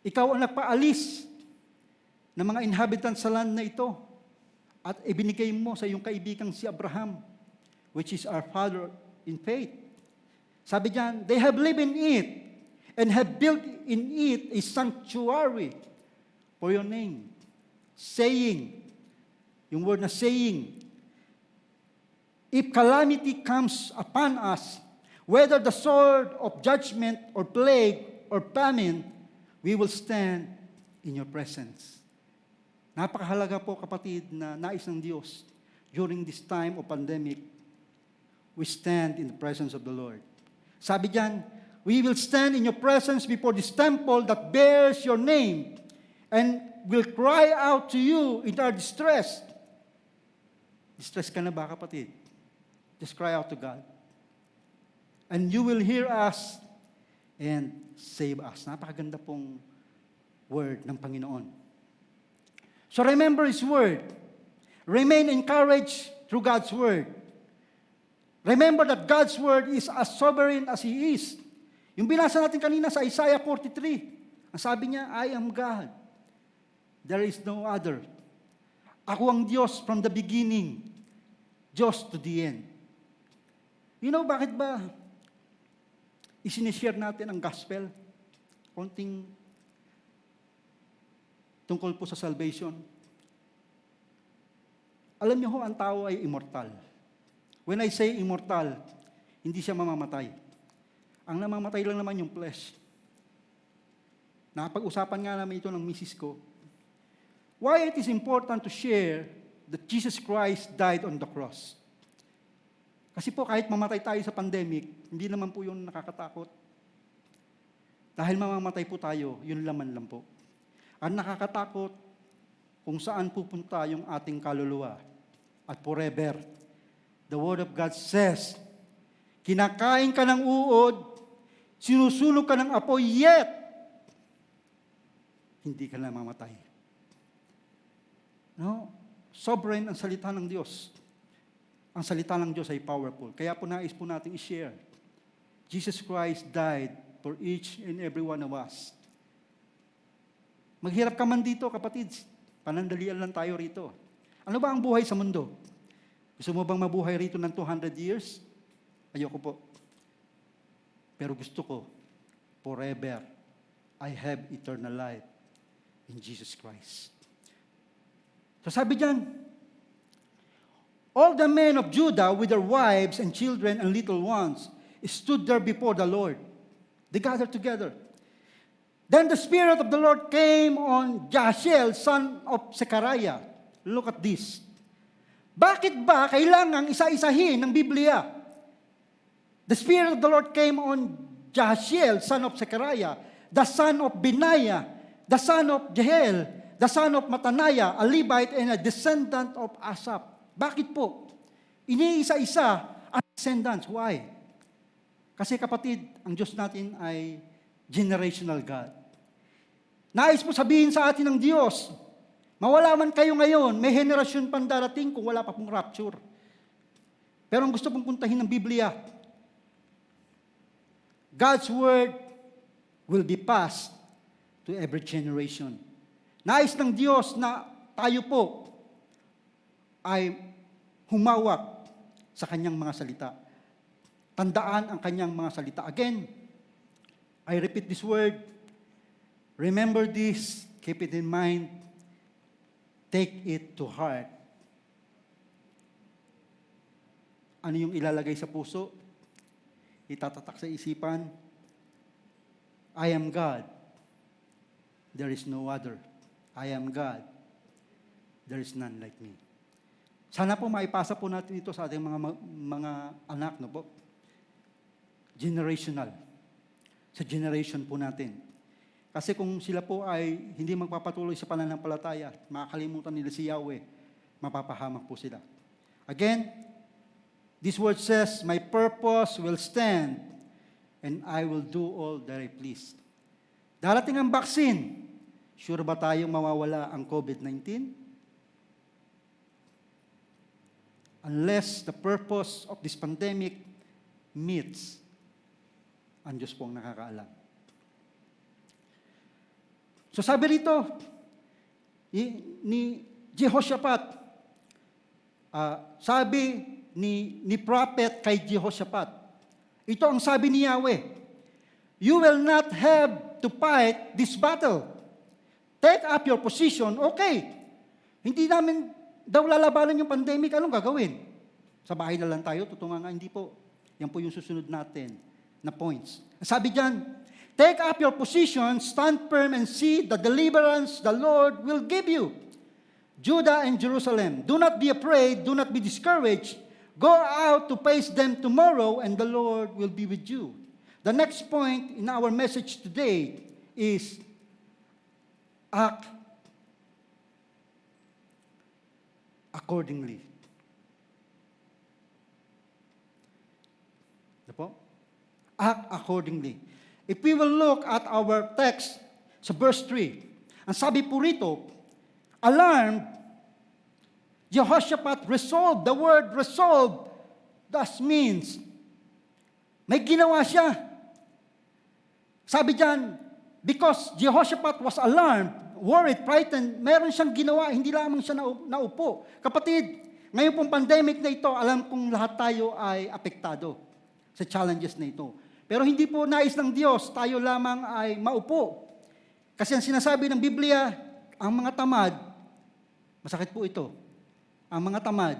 Ikaw ang nagpaalis ng mga inhabitants sa land na ito at ibinigay mo sa iyong kaibigang si Abraham, which is our father in faith. Sabi diyan, they have lived in it and have built in it a sanctuary for your name. Saying, yung word na saying, if calamity comes upon us, whether the sword of judgment or plague or famine, we will stand in your presence. Napakahalaga po, kapatid, na nais ng Diyos during this time of pandemic, we stand in the presence of the Lord. Sabi diyan, we will stand in your presence before this temple that bears your name and will cry out to you in our distress. Distress ka na ba, kapatid? Just cry out to God. And you will hear us and save us. Napakaganda pong word ng Panginoon. So remember His word. Remain encouraged through God's word. Remember that God's word is as sovereign as He is. Yung binasa natin kanina sa Isaiah 43, ang sabi niya, I am God. There is no other. Ako ang Diyos from the beginning, Diyos to the end. You know, bakit ba isinishare natin ang gospel? Konting tungkol po sa salvation. Alam niyo ho, ang tao ay immortal. When I say immortal, hindi siya mamamatay. Ang namamatay lang naman yung flesh. Nakapag-usapan nga namin ito ng misis ko. Why it is important to share that Jesus Christ died on the cross. Kasi po kahit mamatay tayo sa pandemic, hindi naman po yun nakakatakot. Dahil mamamatay po tayo, yun laman lang po. Ang nakakatakot kung saan pupunta yung ating kaluluwa at forever. The Word of God says, kinakain ka ng uod, sinusunog ka ng apoy, yet hindi ka na mamatay. No? Sovereign ang salita ng Diyos. Ang salita ng Diyos ay powerful. Kaya po nais po natin i-share. Jesus Christ died for each and every one of us. Maghirap ka man dito, kapatid. Panandalian lang tayo rito. Ano ba ang buhay sa mundo? Gusto mo bang mabuhay rito ng 200 years? Ayoko po. Pero gusto ko, forever, I have eternal life in Jesus Christ. So sabi diyan, all the men of Judah with their wives and children and little ones stood there before the Lord. They gathered together. Then the Spirit of the Lord came on Jaasiel, son of Zechariah. Look at this. Bakit ba kailangang isa-isahin ng Biblia? The Spirit of the Lord came on Jaasiel, son of Zechariah, the son of Benaiah, the son of Jehiel, the son of Mataniah, a Levite and a descendant of Asaph. Bakit po? Iniisa-isa ang descendants. Why? Kasi kapatid, ang Diyos natin ay generational God. Nais po sabihin sa atin ng Diyos, mawala man kayo ngayon, may henerasyon pang darating kung wala pa pong rapture. Pero ang gusto pong puntahin ng Biblia, God's Word will be passed to every generation. Nais ng Diyos na tayo po ay humawak sa kanyang mga salita. Tandaan ang kanyang mga salita. Again, I repeat this word. Remember this. Keep it in mind. Take it to heart. Ano yung ilalagay sa puso? Itatatak sa isipan. I am God. There is no other. I am God. There is none like me. Sana po maipasa po natin ito sa ating mga anak, no po? Generational. Sa generation po natin. Kasi kung sila po ay hindi magpapatuloy sa pananampalataya, makakalimutan nila si Yahweh, mapapahamak po sila. Again, this word says, my purpose will stand and I will do all that I please. Darating ang vaccine. Sure ba tayong mawawala ang COVID-19? Unless the purpose of this pandemic meets, ang Diyos po ang nakakaalam. So sabi rito, ni Jehoshaphat, sabi ni prophet kay Jehoshaphat, ito ang sabi ni Yahweh, you will not have to fight this battle. Take up your position, okay. Hindi namin daw lalabanan yung pandemic, anong gagawin? Sa bahay na lang tayo, tutunga nga, hindi po. Yan po yung susunod natin na points. Sabi dyan, take up your position, stand firm and see the deliverance the Lord will give you. Judah and Jerusalem, do not be afraid, do not be discouraged. Go out to face them tomorrow and the Lord will be with you. The next point in our message today is act accordingly. Ano po? Act accordingly. If we will look at our text sa verse 3, ang sabi po rito, alarmed, Jehoshaphat resolved. The word resolved thus means may ginawa siya. Sabi dyan, because Jehoshaphat was alarmed, worried, frightened, meron siyang ginawa, hindi lamang siya naupo. Kapatid, ngayon pong pandemic na ito, alam kong lahat tayo ay apektado sa challenges na ito. Pero hindi po nais ng Diyos, tayo lamang ay maupo. Kasi ang sinasabi ng Biblia, ang mga tamad, masakit po ito, ang mga tamad,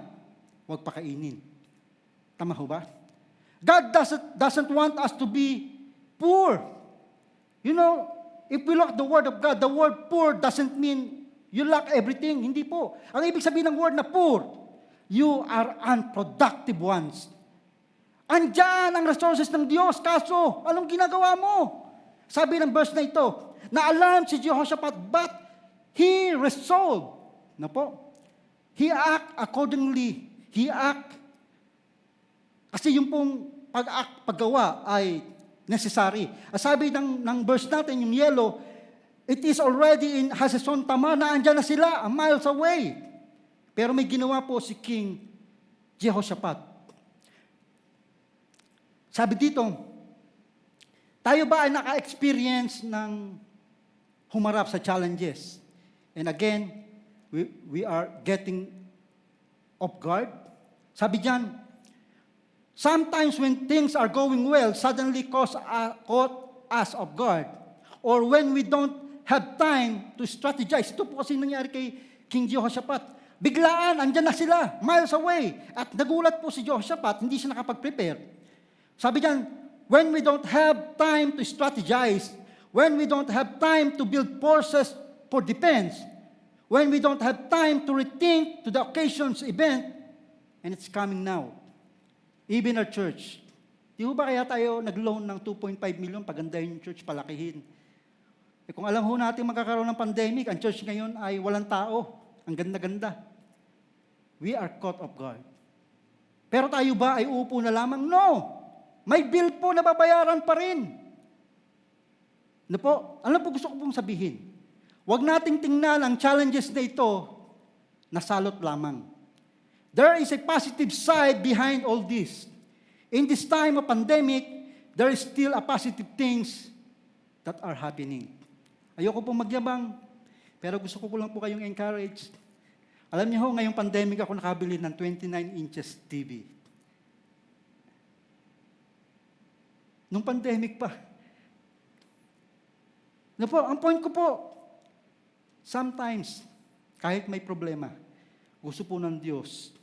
huwag pakainin. Tama ho ba? God doesn't want us to be poor. You know, if we look at the word of God, the word poor doesn't mean you lack everything. Hindi po. Ang ibig sabihin ng word na poor, you are unproductive ones. Andyan ang resources ng Diyos, kaso anong ginagawa mo? Sabi ng verse na ito, na-alarm si Jehoshaphat, but he resolved. Na po? He act accordingly. He act. Kasi yung pong paggawa ay necessary. Sabi ng verse natin, yung yellow, it is already in Hazeson Tamar, na andyan na sila, a miles away. Pero may ginawa po si King Jehoshaphat. Sabi dito, tayo ba ay naka-experience ng humarap sa challenges? And again, we are getting off guard. Sabi diyan, sometimes when things are going well, suddenly caught us off guard. Or when we don't have time to strategize. Ito po kasi nangyari kay King Jehoshaphat. Biglaan, andyan na sila, miles away. At nagulat po si Jehoshaphat, hindi siya nakapag-prepare. Sabi diyan, when we don't have time to strategize, when we don't have time to build forces for defense, when we don't have time to rethink to the occasion's event, and it's coming now. Even our church. Di ba kaya tayo nag-loan ng 2.5 million, pagandahin yung church, palakihin. Kung alam ho natin magkakaroon ng pandemic, ang church ngayon ay walang tao. Ang ganda-ganda. We are caught off guard. Pero tayo ba ay upo na lamang? No! May bill po na babayaran pa rin. Ano po? Ano po gusto ko pong sabihin? Huwag nating tingnan ang challenges na ito na salot lamang. There is a positive side behind all this. In this time of pandemic, there is still a positive things that are happening. Ayoko pong magyabang, pero gusto ko lang po kayong encourage. Alam niyo ho, ngayong pandemic ako nakabili ng 29 inches TV. Nung pandemic pa. Ano po, ang point ko po, sometimes, kahit may problema, gusto po ng Diyos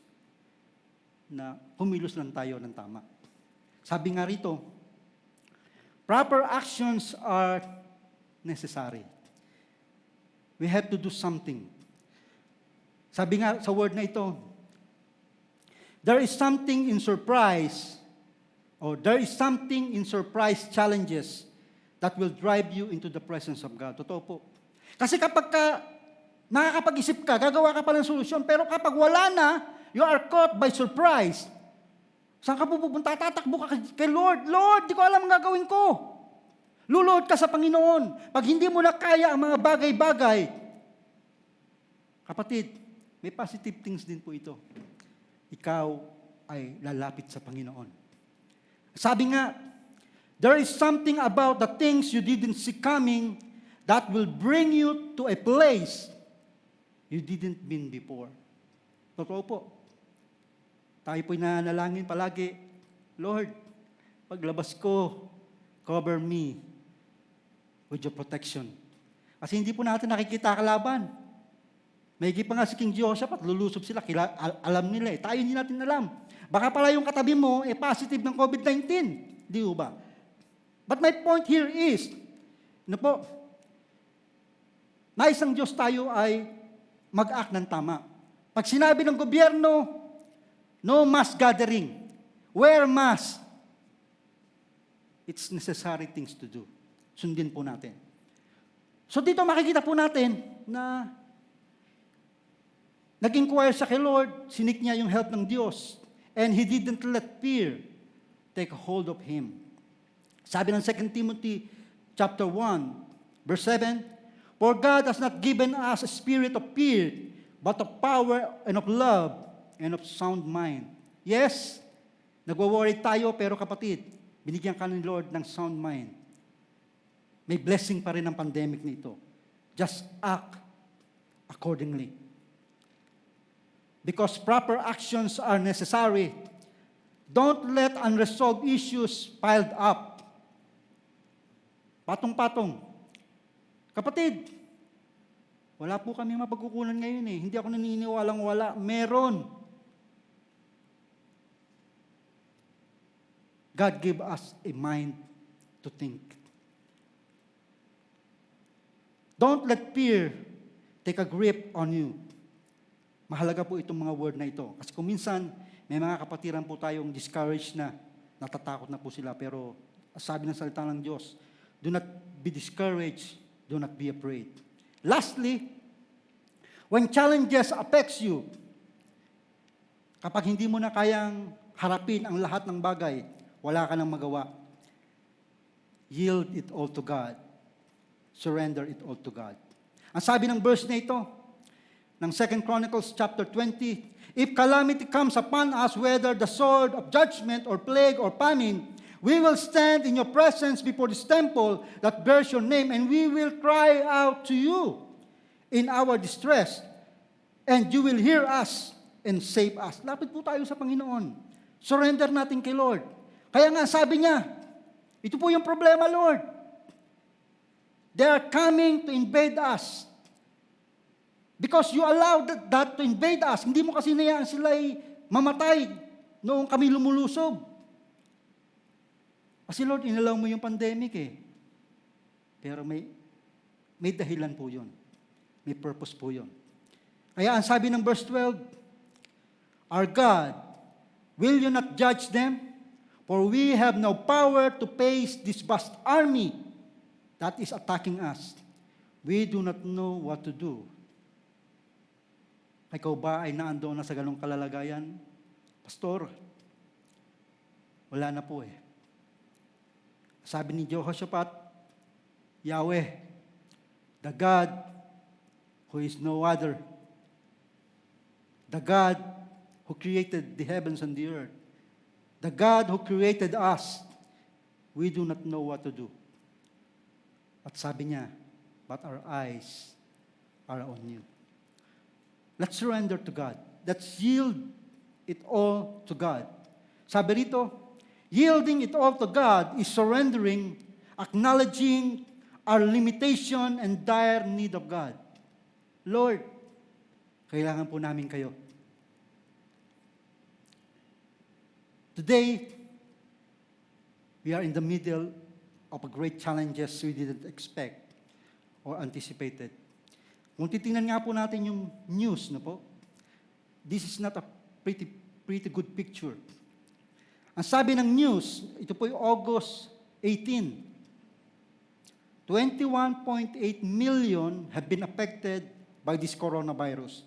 na kumilos lang tayo ng tama. Sabi nga rito, proper actions are necessary. We have to do something. Sabi nga sa word na ito, there is something in surprise, or there is something in surprise challenges that will drive you into the presence of God. Totoo po. Kasi kapag nakakapag-isip ka, gagawa ka pa ng solusyon, pero kapag wala na, you are caught by surprise. Saan ka pupunta? Tatakbo ka kay Lord. Lord, di ko alam ang gagawin ko. Lulod ka sa Panginoon. Pag hindi mo na kaya ang mga bagay-bagay, kapatid, may positive things din po ito. Ikaw ay lalapit sa Panginoon. Sabi nga, there is something about the things you didn't see coming that will bring you to a place you didn't been before. Totoo po. Tayo po'y nanalangin palagi, Lord, paglabas ko, cover me with your protection. Kasi hindi po natin nakikita kalaban. Mayigit pa nga si King Joseph at lulusob sila. Alam nila eh. Tayo hindi natin alam. Baka pala yung katabi mo positive ng COVID-19. Di ba? But my point here is, ano po, nais ng Diyos tayo ay mag-act ng tama. Pag sinabi ng gobyerno, no mass gathering, wear mask, it's necessary things to do. Sundin po natin. So dito makikita po natin na nag-inquire siya kay Lord, sinik niya yung help ng Diyos, and he didn't let fear take hold of him. Sabi ng 2 Timothy chapter 1, verse 7, for God has not given us a spirit of fear, but of power and of love and of sound mind. Yes, nagwo-worry tayo, pero kapatid, binigyan ka ng Lord ng sound mind. May blessing pa rin ang pandemic nito. Just act accordingly. Because proper actions are necessary. Don't let unresolved issues piled up. Patong-patong. Kapatid, wala po kami mapagkukunan ngayon eh. Hindi ako naniniwalang wala. Meron. God gave us a mind to think. Don't let fear take a grip on you. Mahalaga po itong mga word na ito. Kasi kung minsan, may mga kapatiran po tayong discouraged na, natatakot na po sila. Pero sabi ng salita ng Diyos, do not be discouraged, do not be afraid. Lastly, when challenges affects you, kapag hindi mo na kayang harapin ang lahat ng bagay, wala ka nang magawa. Yield it all to God. Surrender it all to God. Ang sabi ng verse na ito, ng 2 Chronicles chapter 20, if calamity comes upon us, whether the sword of judgment or plague or famine, we will stand in your presence before this temple that bears your name, and we will cry out to you in our distress, and you will hear us and save us. Lapit po tayo sa Panginoon. Surrender natin kay Lord. Kaya nga sabi niya, ito po yung problema, Lord. They are coming to invade us. Because you allowed that to invade us. Hindi mo kasi nayaan sila'y mamatay noong kami lumulusob. Kasi Lord, inalaw mo yung pandemic eh. Pero may dahilan po yun. May purpose po yun. Kaya ang sabi ng verse 12, Our God, will you not judge them? For we have no power to face this vast army that is attacking us. We do not know what to do. Ikaw ba ay naandoon na sa ganong kalalagayan? Pastor, wala na po eh. Sabi ni Jehoshaphat, Yahweh, the God who is no other, the God who created the heavens and the earth, the God who created us, we do not know what to do. At sabi niya, but our eyes are on you. Let's surrender to God. Let's yield it all to God. Sabi rito, yielding it all to God is surrendering, acknowledging our limitation and dire need of God. Lord, kailangan po namin kayo. Today, we are in the middle of a great challenges we didn't expect or anticipated. Kung titingnan nga po natin yung news, no po, this is not a pretty good picture. Ang sabi ng news, ito po yung August 18, 21.8 million have been affected by this coronavirus.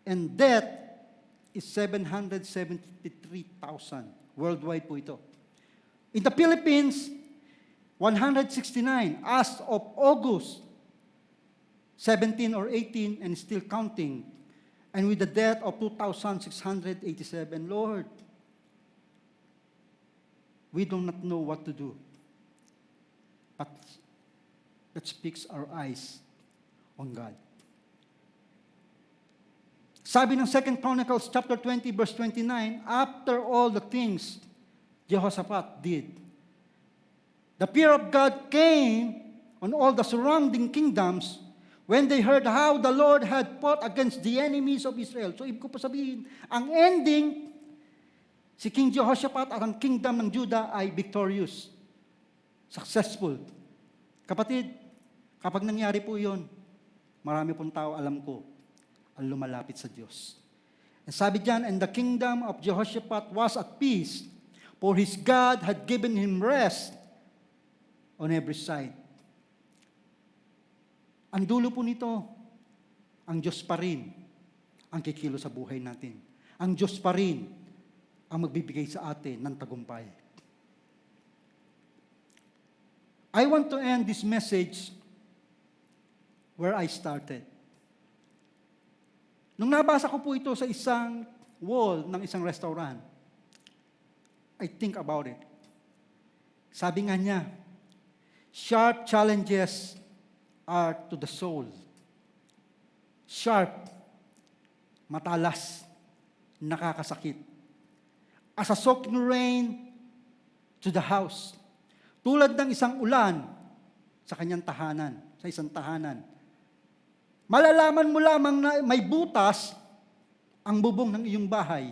And death is 773,000. Worldwide po ito. In the Philippines, 169 as of August 17 or 18 and still counting. And with the death of 2,687, Lord, we do not know what to do. But let's fix our eyes on God. Sabi ng 2 Chronicles chapter 20 verse 29, after all the things Jehoshaphat did, the fear of God came on all the surrounding kingdoms when they heard how the Lord had fought against the enemies of Israel. So ibig ko po sabihin, ang ending, si King Jehoshaphat at ang kingdom ng Judah ay victorious, successful. Kapatid, kapag nangyari po yun, marami pong tao, alam ko, ang lumalapit sa Diyos. And sabi diyan, and the kingdom of Jehoshaphat was at peace, for his God had given him rest on every side. Ang dulo po nito, ang Diyos pa rin ang kikilo sa buhay natin. Ang Diyos pa rin ang magbibigay sa atin ng tagumpay. I want to end this message where I started. Nung nabasa ko po ito sa isang wall ng isang restaurant, I think about it. Sabi nga niya, sharp challenges are to the soul. Sharp, matalas, nakakasakit. As a soaking rain to the house. Tulad ng isang ulan sa kanyang tahanan, sa isang tahanan. Malalaman mo lamang na may butas ang bubong ng iyong bahay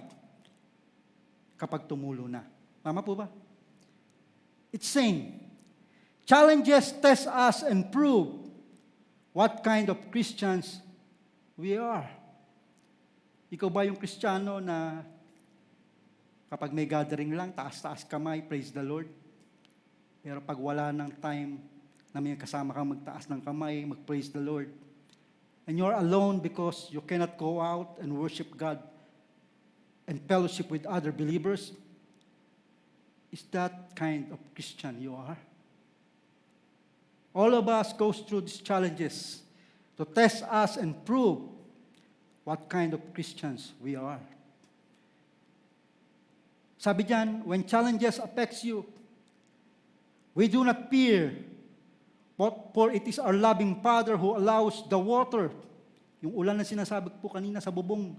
kapag tumulo na. Tama po ba? It's saying, challenges test us and prove what kind of Christians we are. Ikaw ba yung Kristiyano na kapag may gathering lang, taas-taas kamay, praise the Lord? Pero pag wala ng time na may kasama kang magtaas ng kamay, mag-praise the Lord, and you're alone because you cannot go out and worship God and fellowship with other believers, is that kind of Christian you are? All of us goes through these challenges to test us and prove what kind of Christians we are. Sabi diyan, when challenges affects you, we do not fear, for it is our loving Father who allows the water, yung ulan na sinasabi po kanina sa bubong.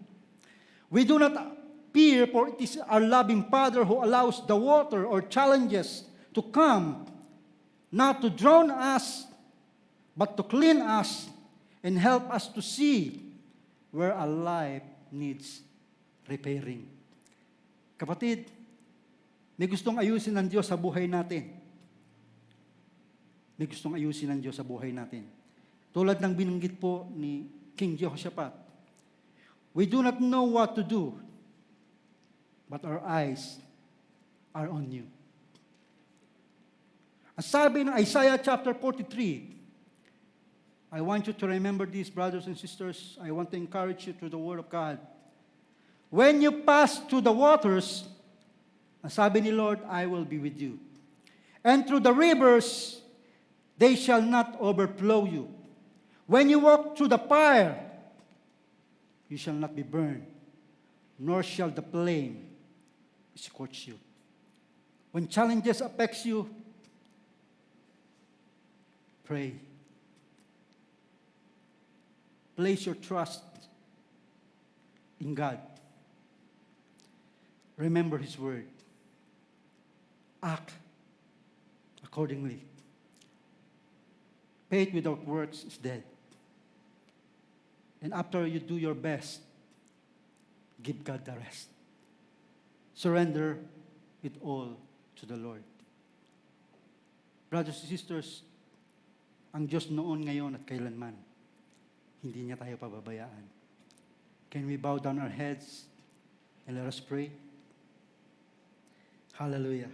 We do not fear, for it is our loving Father who allows the water or challenges to come, not to drown us, but to clean us and help us to see where our life needs repairing. Kapatid, may gustong ayusin ng Diyos sa buhay natin. may gustong ayusin ng Diyos sa buhay natin. Tulad ng binanggit po ni King Jehoshaphat, we do not know what to do, but our eyes are on you. Ang sabi ng Isaiah chapter 43, I want you to remember this, brothers and sisters. I want to encourage you through the Word of God. When you pass through the waters, ang sabi ni Lord, I will be with you. And through the rivers, they shall not overflow you. When you walk through the fire, you shall not be burned, nor shall the flame scorch you. When challenges affect you, pray. Place your trust in God. Remember His word. Act accordingly. Faith without works is dead. And after you do your best, give God the rest. Surrender it all to the Lord. Brothers and sisters, ang Diyos noon, ngayon, at kailanman, hindi niya tayo pababayaan. Can we bow down our heads and let us pray? Hallelujah.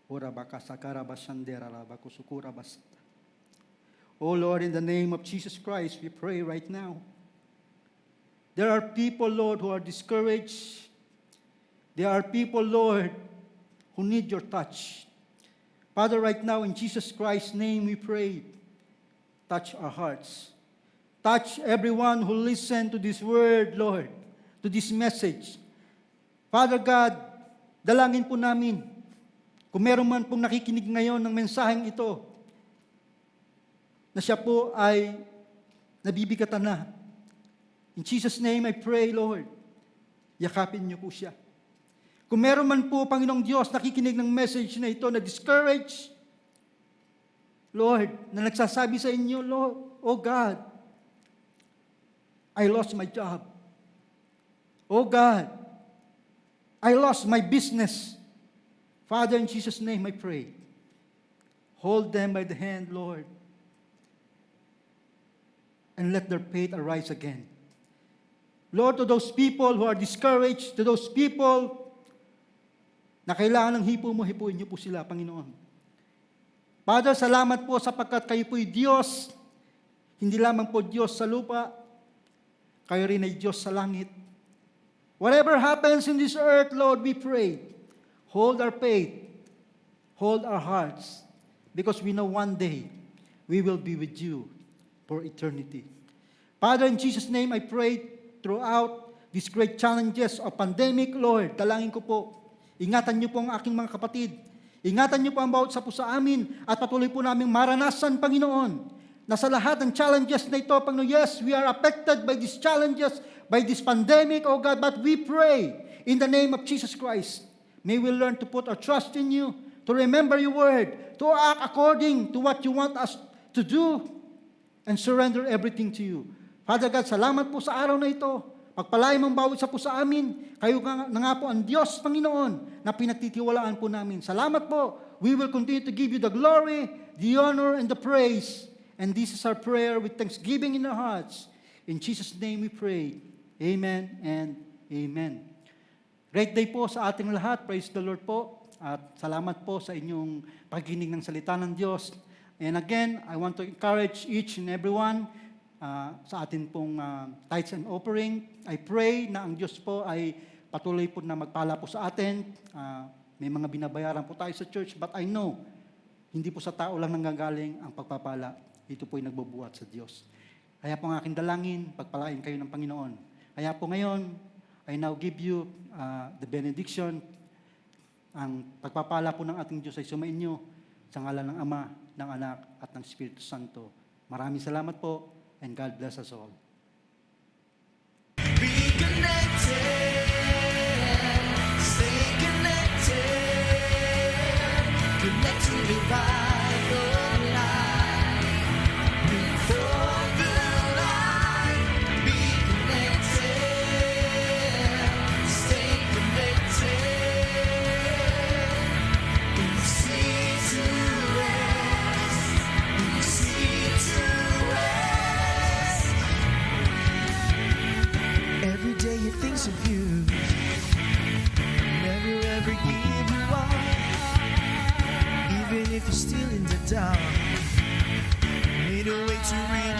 Oh Lord, in the name of Jesus Christ, we pray right now. There are people, Lord, who are discouraged. There are people, Lord, who need your touch. Father, right now, in Jesus Christ's name we pray, touch our hearts. Touch everyone who listened to this word, Lord, to this message. Father God, dalangin po namin, kung meron man pong nakikinig ngayon ng mensaheng ito, na siya po ay nabibigatan na. In Jesus' name I pray, Lord, yakapin niyo po siya. Kung meron man po, Panginoong Diyos, nakikinig ng message na ito, na discouraged, Lord, na nagsasabi sa inyo, Lord, oh God, I lost my job. Oh God, I lost my business. Father, in Jesus' name I pray, hold them by the hand, Lord, and let their faith arise again. Lord, to those people who are discouraged, to those people na kailangan ng hipo mo, hipuin niyo po sila, Panginoon. Father, salamat po sapagkat kayo po'y Diyos, hindi lamang po Diyos sa lupa, kayo rin ay Diyos sa langit. Whatever happens in this earth, Lord, we pray, hold our faith, hold our hearts, because we know one day we will be with you for eternity. Father, in Jesus' name, I pray throughout these great challenges of pandemic, Lord, dalangin ko po, ingatan niyo po ang aking mga kapatid, ingatan niyo po ang bawat isa po sa amin, at patuloy po naming maranasan, Panginoon, na sa lahat ng challenges na ito, Panginoon, yes, we are affected by these challenges, by this pandemic, oh God, but we pray in the name of Jesus Christ. May we learn to put our trust in you, to remember your word, to act according to what you want us to do, and surrender everything to you. Father God, salamat po sa araw na ito. Pagpalain mong bawat isa po sa amin. Kayo na nga po ang Diyos, Panginoon, na pinagtitiwalaan po namin. Salamat po. We will continue to give you the glory, the honor, and the praise. And this is our prayer with thanksgiving in our hearts. In Jesus' name we pray. Amen and amen. Great day po sa ating lahat. Praise the Lord po. At salamat po sa inyong pagkikinig ng salita ng Diyos. And again, I want to encourage each and everyone sa atin pong tithes and offering. I pray na ang Diyos po ay patuloy po na magpala po sa atin. May mga binabayaran po tayo sa church, but I know, hindi po sa tao lang nanggagaling ang pagpapala. Ito po ay nagbubuhat sa Diyos. Kaya po ang aking dalangin, pagpalain kayo ng Panginoon. Kaya po ngayon, I now give you the benediction. Ang pagpapala po ng ating Diyos ay sumainyo sa ngalan ng Ama, ng Anak, at ng Espiritu Santo. Maraming salamat po, and God bless us all. Be connected, stay connected, connect to the vital light, before the light. Be connected, stay connected, in season and if you're still in the dark, made a way to read